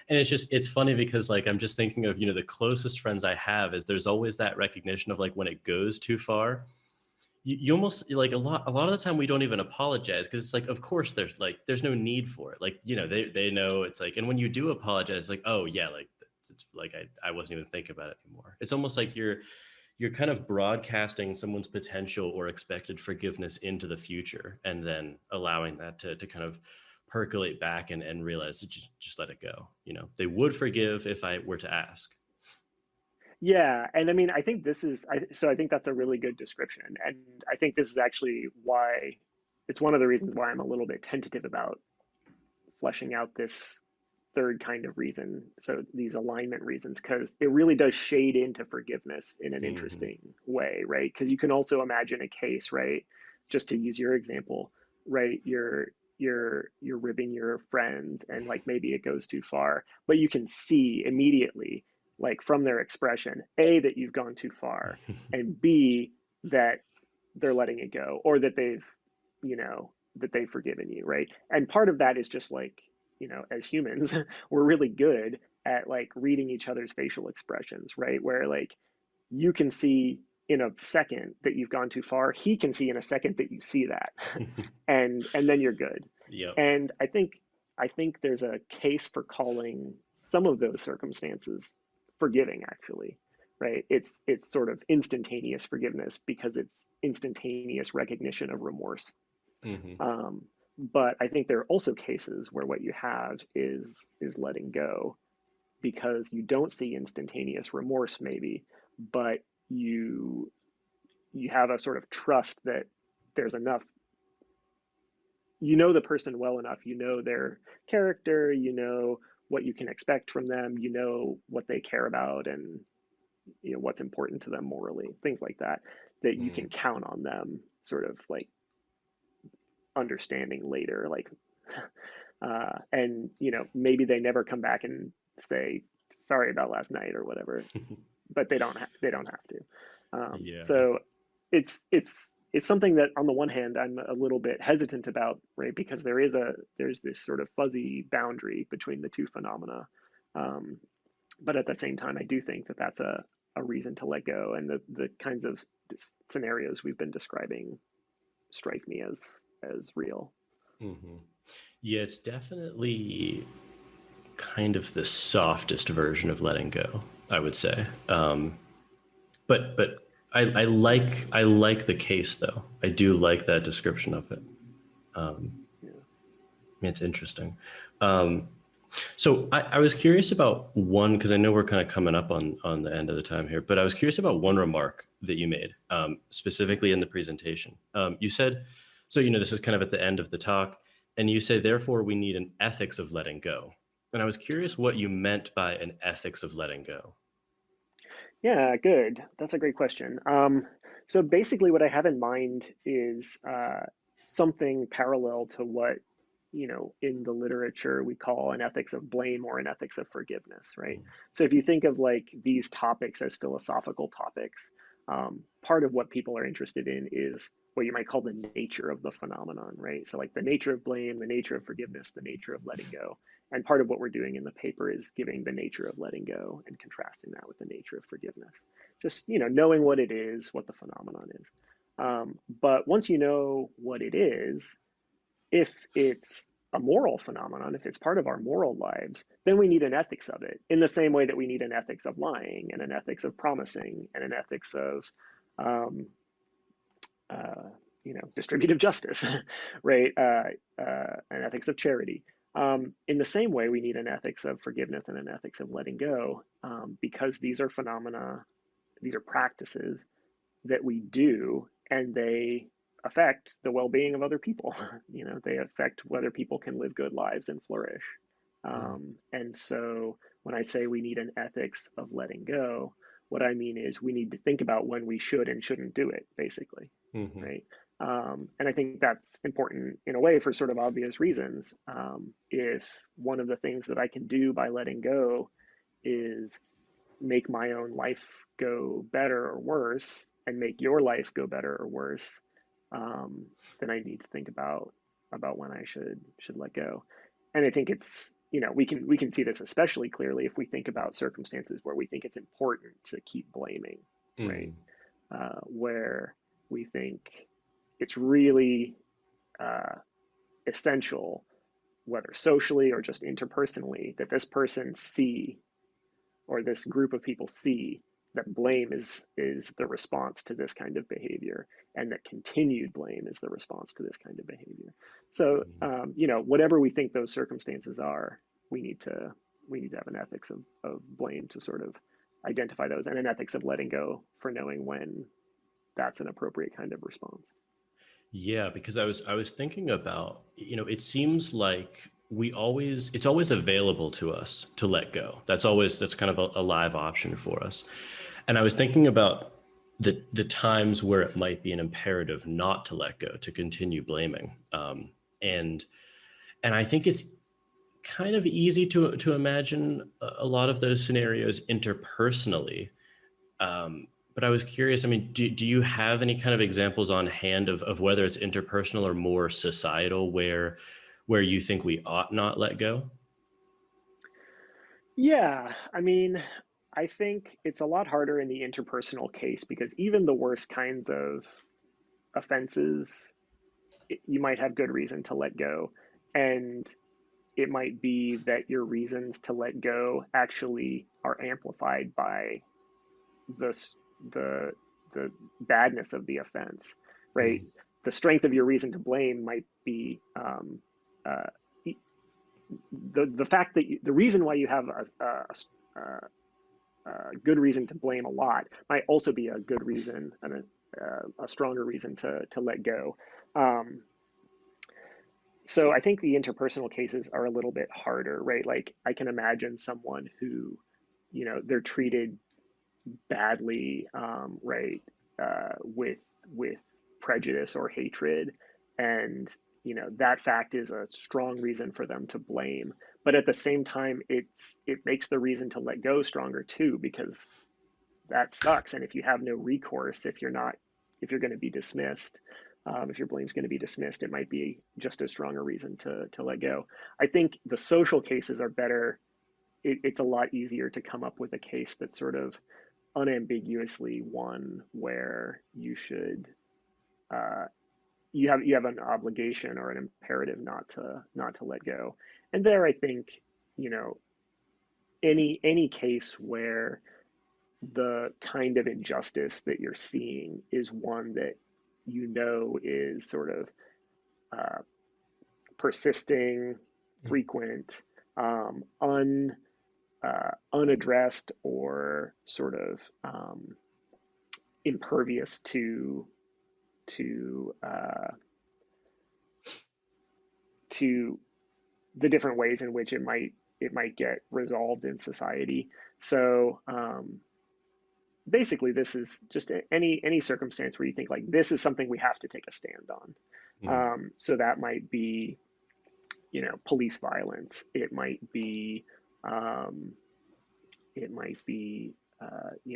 And it's funny because like, I'm just thinking of, you know, the closest friends I have is there's always that recognition of like, when it goes too far, you almost like a lot of the time we don't even apologize, because it's like, of course there's no need for it. Like, you know, they know it's like, and when you do apologize, like, oh yeah, like it's like I wasn't even thinking about it anymore. It's almost like you're kind of broadcasting someone's potential or expected forgiveness into the future, and then allowing that to kind of percolate back and realize to just let it go. They would forgive if I were to ask. Yeah, and I mean, I think this is so I think that's a really good description, and I think this is actually why it's one of the reasons why I'm a little bit tentative about fleshing out this third kind of reason. So these alignment reasons, because it really does shade into forgiveness in an Hmm. interesting way, right? Because you can also imagine a case, right? Just to use your example, right? You're ribbing your friends, and like maybe it goes too far, but you can see immediately, like from their expression, A, that you've gone too far, and B, that they're letting it go, or that they've forgiven you, right? And part of that is just like, as humans, we're really good at like reading each other's facial expressions, right? Where like you can see in a second that you've gone too far, he can see in a second that you see that. And then you're good. Yep. And I think there's a case for calling some of those circumstances forgiving, actually, right? It's sort of instantaneous forgiveness because it's instantaneous recognition of remorse. Hmm. um, but I think there are also cases where what you have is letting go, because you don't see instantaneous remorse maybe, but you you have a sort of trust that there's enough, the person well enough, their character, what you can expect from them, what they care about, and what's important to them morally, things like that, that you can Mm. count on them sort of like understanding later, like and maybe they never come back and say sorry about last night or whatever, but they don't have to. Yeah. So it's something that on the one hand I'm a little bit hesitant about, right? Because there's this sort of fuzzy boundary between the two phenomena, um, but at the same time I do think that that's a reason to let go, and the kinds of scenarios we've been describing strike me as real. Hmm. Yeah, it's definitely kind of the softest version of letting go, I would say. But I like the case though. I do like that description of it. Um, Yeah. it's interesting. Um, so I was curious about one, because I know we're kind of coming up on the end of the time here, but I was curious about one remark that you made, specifically in the presentation. You said, so this is kind of at the end of the talk, and you say, therefore, we need an ethics of letting go. And I was curious what you meant by an ethics of letting go. Yeah, good. That's a great question. So basically, what I have in mind is something parallel to what, in the literature we call an ethics of blame or an ethics of forgiveness, right? So if you think of like these topics as philosophical topics, part of what people are interested in is what you might call the nature of the phenomenon, right? So like the nature of blame, the nature of forgiveness, the nature of letting go. And part of what we're doing in the paper is giving the nature of letting go and contrasting that with the nature of forgiveness. Just, knowing what it is, what the phenomenon is. But once you know what it is, if it's a moral phenomenon, if it's part of our moral lives, then we need an ethics of it in the same way that we need an ethics of lying and an ethics of promising and an ethics of, um, distributive justice, right? An ethics of charity. In the same way, we need an ethics of forgiveness and an ethics of letting go, because these are phenomena, these are practices that we do, and they affect the well-being of other people. They affect whether people can live good lives and flourish. And so when I say we need an ethics of letting go, what I mean is we need to think about when we should and shouldn't do it, basically, Mm-hmm. right? And I think that's important in a way for sort of obvious reasons. If one of the things that I can do by letting go is make my own life go better or worse, and make your life go better or worse, then I need to think about when I should let go. And I think it's, we can see this especially clearly if we think about circumstances where we think it's important to keep blaming, right? Mm-hmm. Where we think it's really uh, essential, whether socially or just interpersonally, that this person see or this group of people see that blame is the response to this kind of behavior, and that continued blame is the response to this kind of behavior. So, whatever we think those circumstances are, we need to have an ethics of blame to sort of identify those, and an ethics of letting go for knowing when that's an appropriate kind of response. Yeah, because I was thinking about, it seems like it's always available to us to let go. That's kind of a live option for us. And I was thinking about the times where it might be an imperative not to let go, to continue blaming. And and I think it's kind of easy to imagine a lot of those scenarios interpersonally. But I was curious, I mean, do you have any kind of examples on hand of whether it's interpersonal or more societal where you think we ought not let go? Yeah, I mean, I think it's a lot harder in the interpersonal case because even the worst kinds of offenses, you might have good reason to let go. And it might be that your reasons to let go actually are amplified by the the the badness of the offense, right? Mm, The strength of your reason to blame might be uh, the fact that the reason why you have a good reason to blame a lot might also be a good reason and a stronger reason to let go. Um, so I think the interpersonal cases are a little bit harder, right? Like I can imagine someone who, they're treated badly, right, with prejudice or hatred, and that fact is a strong reason for them to blame. But at the same time, it makes the reason to let go stronger too, because that sucks. And if you have no recourse, if you're going to be dismissed, if your blame is going to be dismissed, it might be just as strong a reason to let go. I think the social cases are better. It's a lot easier to come up with a case that's sort of unambiguously one where uh, you have an obligation or an imperative not to let go. And there, I think, you know, any case where the kind of injustice that you're seeing is one that is sort of uh, persisting, frequent, unaddressed, or sort of impervious to to the different ways in which it might get resolved in society. So basically, this is just any circumstance where you think like this is something we have to take a stand on. mm, So that might be, police violence. Um, it might be,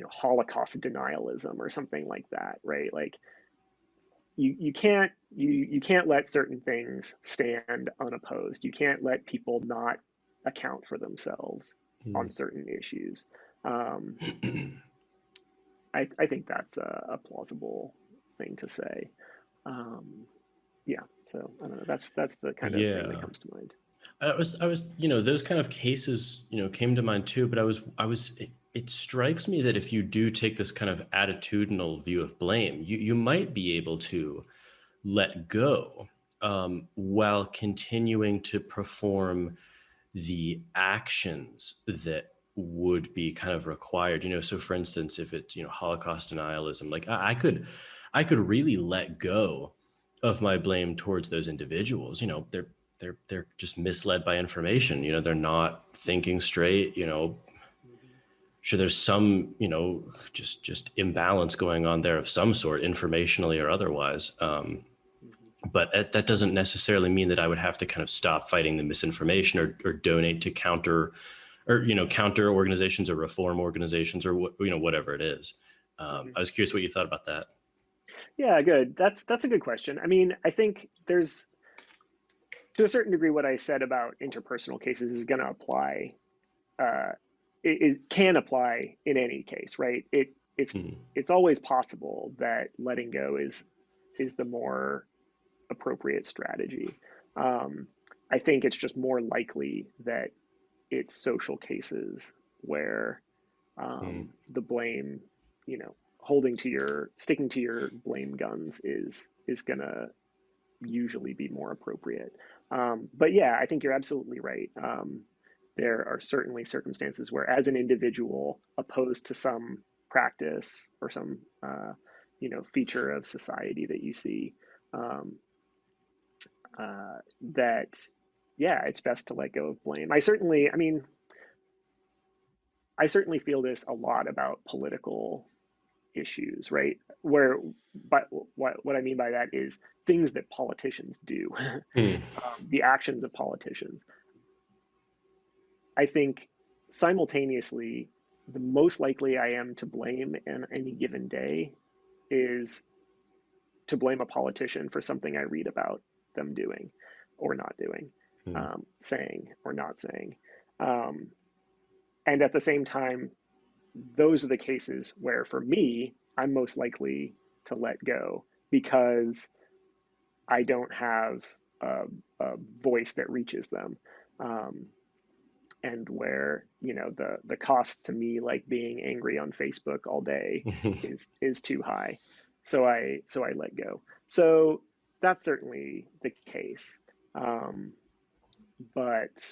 Holocaust denialism or something like that, right? Like you can't let certain things stand unopposed. You can't let people not account for themselves on mm. certain issues. Um, I think that's a plausible thing to say. Um, yeah, so I don't know. That's the kind of thing that Yeah. comes to mind. I was, those kind of cases, came to mind too, but it strikes me that if you do take this kind of attitudinal view of blame, you might be able to let go, while continuing to perform the actions that would be kind of required. So for instance, if it's, Holocaust denialism, like I could really let go of my blame towards those individuals. They're just misled by information. They're not thinking straight. Sure, there's some, just imbalance going on there of some sort, informationally or otherwise. But that doesn't necessarily mean that I would have to kind of stop fighting the misinformation, or donate to counter organizations or reform organizations, or whatever it is. Mhm. I was curious what you thought about that. Yeah, good. That's a good question. I mean, I think there's to a certain degree what I said about interpersonal cases is going to apply. Uh, it can apply in any case, right? Mm, It's always possible that letting go is the more appropriate strategy. Um, I think it's just more likely that it's social cases where the blame, sticking to your blame guns is gonna usually be more appropriate. But yeah, I think you're absolutely right. There are certainly circumstances where, as an individual, opposed to some practice or some feature of society that you see, um, that yeah, it's best to let go of blame. I certainly feel this a lot about political issues, right? Where, but what I mean by that is things that politicians do, Hmm. the actions of politicians. I think simultaneously, the most likely I am to blame in any given day is to blame a politician for something I read about them doing or not doing, Hmm. saying or not saying. Um, and at the same time, those are the cases where, for me, I'm most likely to let go because I don't have a voice that reaches them. Um, and where the cost to me, like being angry on Facebook all day, is too high, so I let go. So that's certainly the case, um, but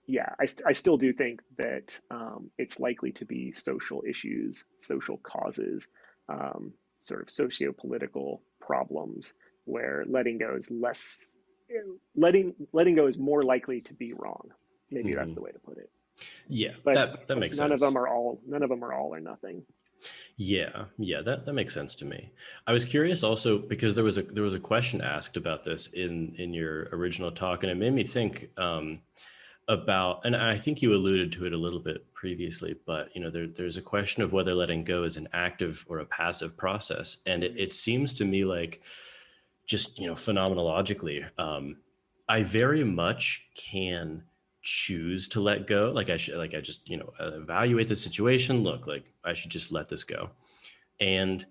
yeah, I still do think that it's likely to be social issues, social causes, um, sort of socio-political problems where letting go is more likely to be wrong. Maybe that's Hmm. the way to put it. Yeah, But that of course, makes sense. none of them are all or nothing. Yeah, yeah, that makes sense to me. I was curious also because there was a question asked about this in your original talk, and it made me think about, and I think you alluded to it a little bit previously, but there's a question of whether letting go is an active or a passive process, and it seems to me like just phenomenologically, I very much can choose to let go. Like I just evaluate the situation. Look, like I should just let this go, and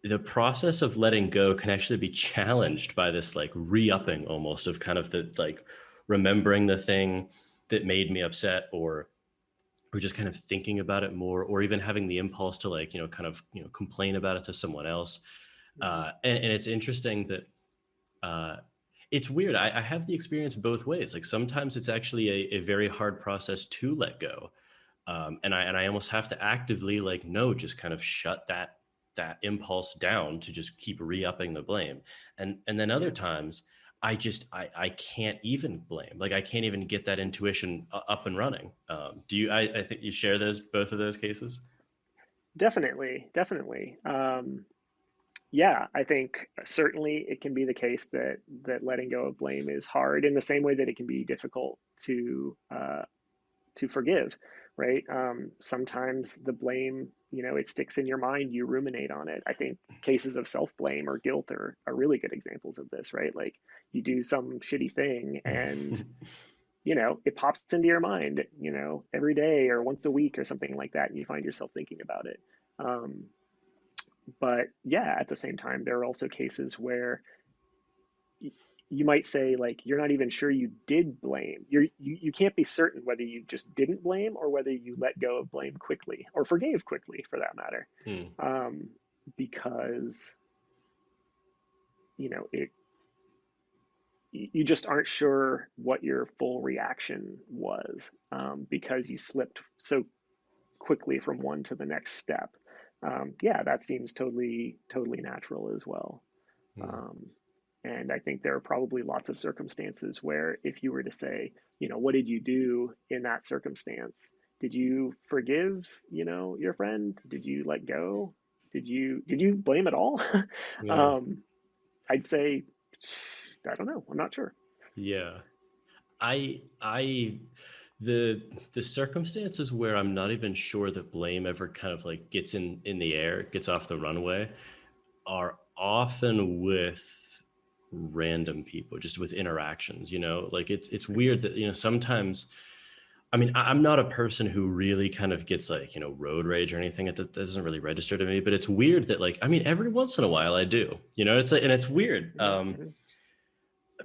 the process of letting go can actually be challenged by this like re-upping almost of kind of the like remembering the thing that made me upset, or just kind of thinking about it more, or even having the impulse to like kind of complain about it to someone else. Mm-hmm. And it's interesting that uh, it's weird. I have the experience both ways. Like sometimes it's actually a very hard process to let go, and I almost have to actively like no, just kind of shut that impulse down to just keep re-upping the blame. And then other Yeah. times I can't even blame. Like I can't even get that intuition up and running. Do you? I think you share those both of those cases. Definitely, definitely. Yeah, I think certainly it can be the case that letting go of blame is hard in the same way that it can be difficult to forgive, right? Sometimes the blame, it sticks in your mind, you ruminate on it. I think cases of self blame or guilt are really good examples of this, right? Like you do some shitty thing and it pops into your mind, every day or once a week or something like that, and you find yourself thinking about it. Um, but yeah, at the same time, there are also cases where you might say, like, you're not even sure you did blame. You can't be certain whether you just didn't blame or whether you let go of blame quickly or forgave quickly, for that matter, Hmm. um, because it you just aren't sure what your full reaction was, because you slipped so quickly from one to the next step. Yeah, that seems totally natural as well. Hmm. Um, and I think there are probably lots of circumstances where, if you were to say, what did you do in that circumstance? Did you forgive, your friend? Did you let go? Did you blame at all? Yeah. um, I'd say, I don't know. I'm not sure. Yeah. I the circumstances where I'm not even sure that blame ever kind of like gets in the air, gets off the runway, are often with random people, just with interactions. Like it's weird that sometimes. I mean, I'm not a person who really kind of gets like road rage or anything. It doesn't really register to me. But it's weird that like I mean, every once in a while I do. It's like, and it's weird. Mm-hmm.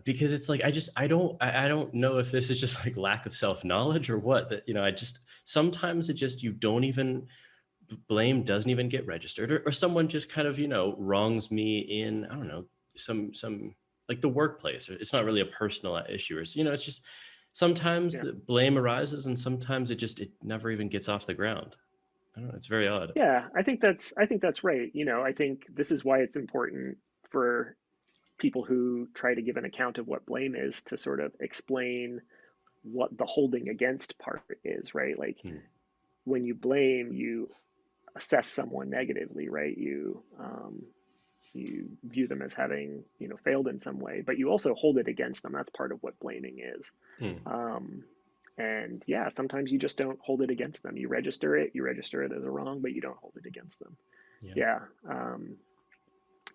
because it's like, I don't know if this is just like lack of self-knowledge or what, that, I just, sometimes it just, you don't even, blame doesn't even get registered, or someone just kind of, wrongs me in, I don't know, some like the workplace. It's not really a personal issue, or, it's just sometimes Yeah. the blame arises, and sometimes it never even gets off the ground. I don't know. It's very odd. Yeah, I think that's right. I think this is why it's important for people who try to give an account of what blame is to sort of explain what the holding against part is, right? Like Hmm. when you blame, you assess someone negatively, right? You view them as having, failed in some way, but you also hold it against them. That's part of what blaming is. Hmm. Um, and yeah, sometimes you just don't hold it against them. You register it as a wrong, but you don't hold it against them. Yeah. Yeah.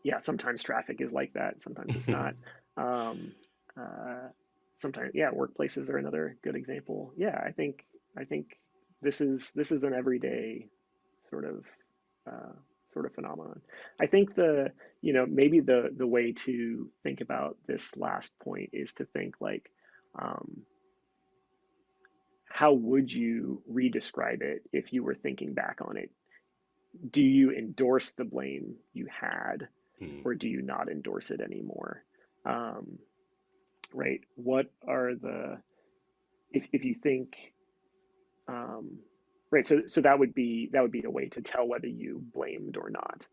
Yeah, sometimes traffic is like that. Sometimes it's not. Um, uh, Sometimes, yeah, workplaces are another good example. Yeah, I think this is an everyday sort of uh, sort of phenomenon. I think maybe the way to think about this last point is to think like, um, how would you redescribe it if you were thinking back on it? Do you endorse the blame you had, Hmm. or do you not endorse it anymore? Um, right? What are the if you think um, right? So that would be a way to tell whether you blamed or not.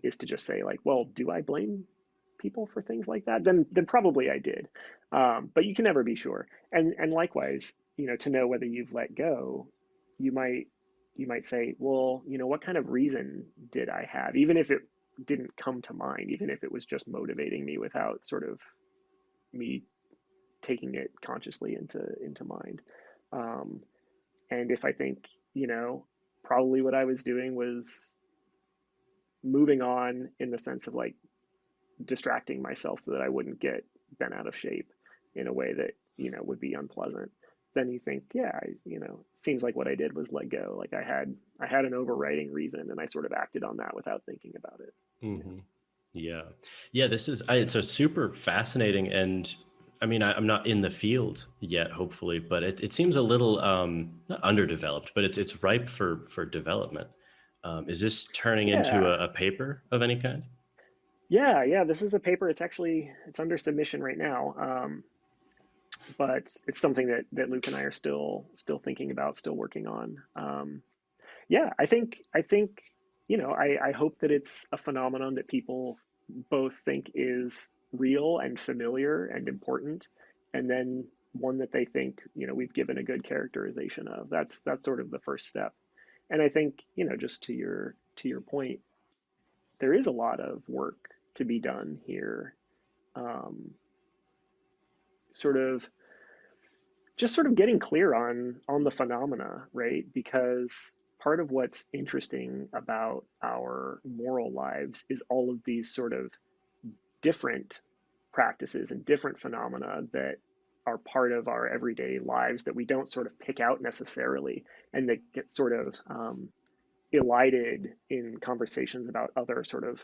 Is to just say like, well, do I blame people for things like that? Then probably I did, but you can never be sure. And likewise, to know whether you've let go, you might you might say, well, what kind of reason did I have, even if it didn't come to mind, even if it was just motivating me without sort of me taking it consciously into mind. Um, and if I think, probably what I was doing was moving on in the sense of like distracting myself so that I wouldn't get bent out of shape in a way that, would be unpleasant, then you think, yeah, seems like what I did was let go. Like I had an overriding reason and I sort of acted on that without thinking about it. Yeah. Hmm. Yeah. Yeah. It's a super fascinating, and I mean, I'm not in the field yet, hopefully, but it seems a little, not underdeveloped, but it's ripe for development. Is this turning into Yeah. a paper of any kind? Yeah. Yeah. This is a paper. It's under submission right now. But it's something that Luke and I are still thinking about, still working on. Yeah, I think I hope that it's a phenomenon that people both think is real and familiar and important, and then one that they think we've given a good characterization of. That's sort of the first step. And I think just to your point, there is a lot of work to be done here. Um, sort of just sort of getting clear on the phenomena, right? Because part of what's interesting about our moral lives is all of these sort of different practices and different phenomena that are part of our everyday lives that we don't sort of pick out necessarily, and that get sort of elided in conversations about other sort of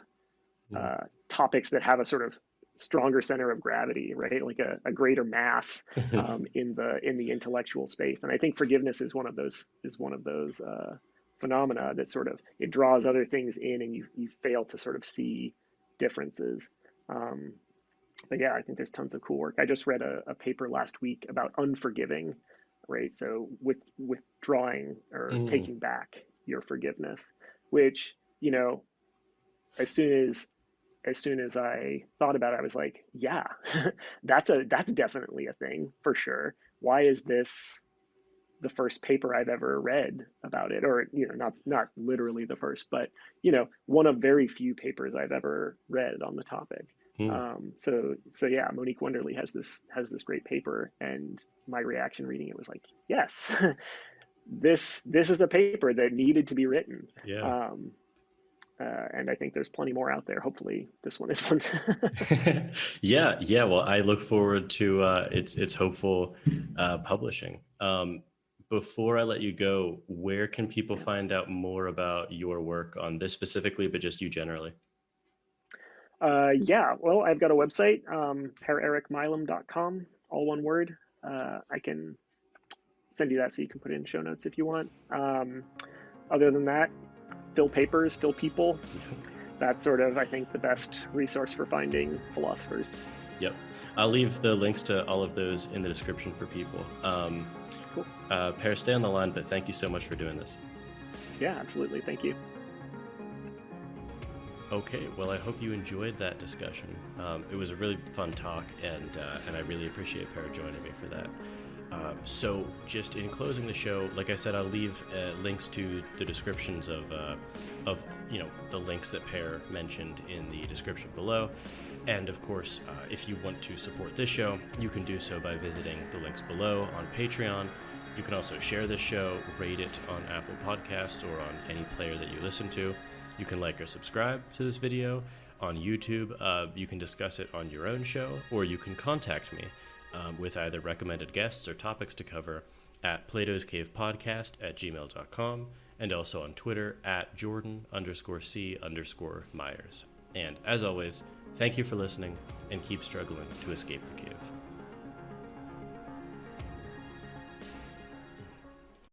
Mm. topics that have a sort of stronger center of gravity, right? Like a greater mass in the intellectual space. And I think forgiveness is one of those phenomena that sort of it draws other things in, and you fail to sort of see differences. Um, but yeah, I think there's tons of cool work. I just read a paper last week about unforgiving, right? So withdrawing or Mm. taking back your forgiveness, which as soon as I thought about it, I was like, yeah, that's definitely a thing for sure. Why is this the first paper I've ever read about it? Or, not literally the first, but one of very few papers I've ever read on the topic. Mm. So yeah, Monique Wonderly has this great paper, and my reaction reading it was like, yes, this is a paper that needed to be written. Yeah. Um, and I think there's plenty more out there. Hopefully, this one is one. Yeah, yeah. Well, I look forward to its hopeful publishing. Before I let you go, where can people Yeah. find out more about your work on this specifically, but just you generally? Yeah, well, I've got a website, Per-Erikmilam.com, all one word. I can send you that so you can put it in show notes if you want. Other than that, fill papers, fill people. That's sort of, I think, the best resource for finding philosophers. Yep. I'll leave the links to all of those in the description for people. Cool. Per, stay on the line, but thank you so much for doing this. Yeah, absolutely. Thank you. Okay, well, I hope you enjoyed that discussion. It was a really fun talk, and I really appreciate Per joining me for that. So just in closing the show, like I said, I'll leave links to the descriptions of the links that Per mentioned in the description below. And of course, if you want to support this show, you can do so by visiting the links below on Patreon. You can also share this show, rate it on Apple Podcasts or on any player that you listen to. You can like or subscribe to this video on YouTube. You can discuss it on your own show, or you can contact me with either recommended guests or topics to cover at platoscavepodcast@gmail.com, and also on Twitter at Jordan_C_Myers. And as always, thank you for listening, and keep struggling to escape the cave.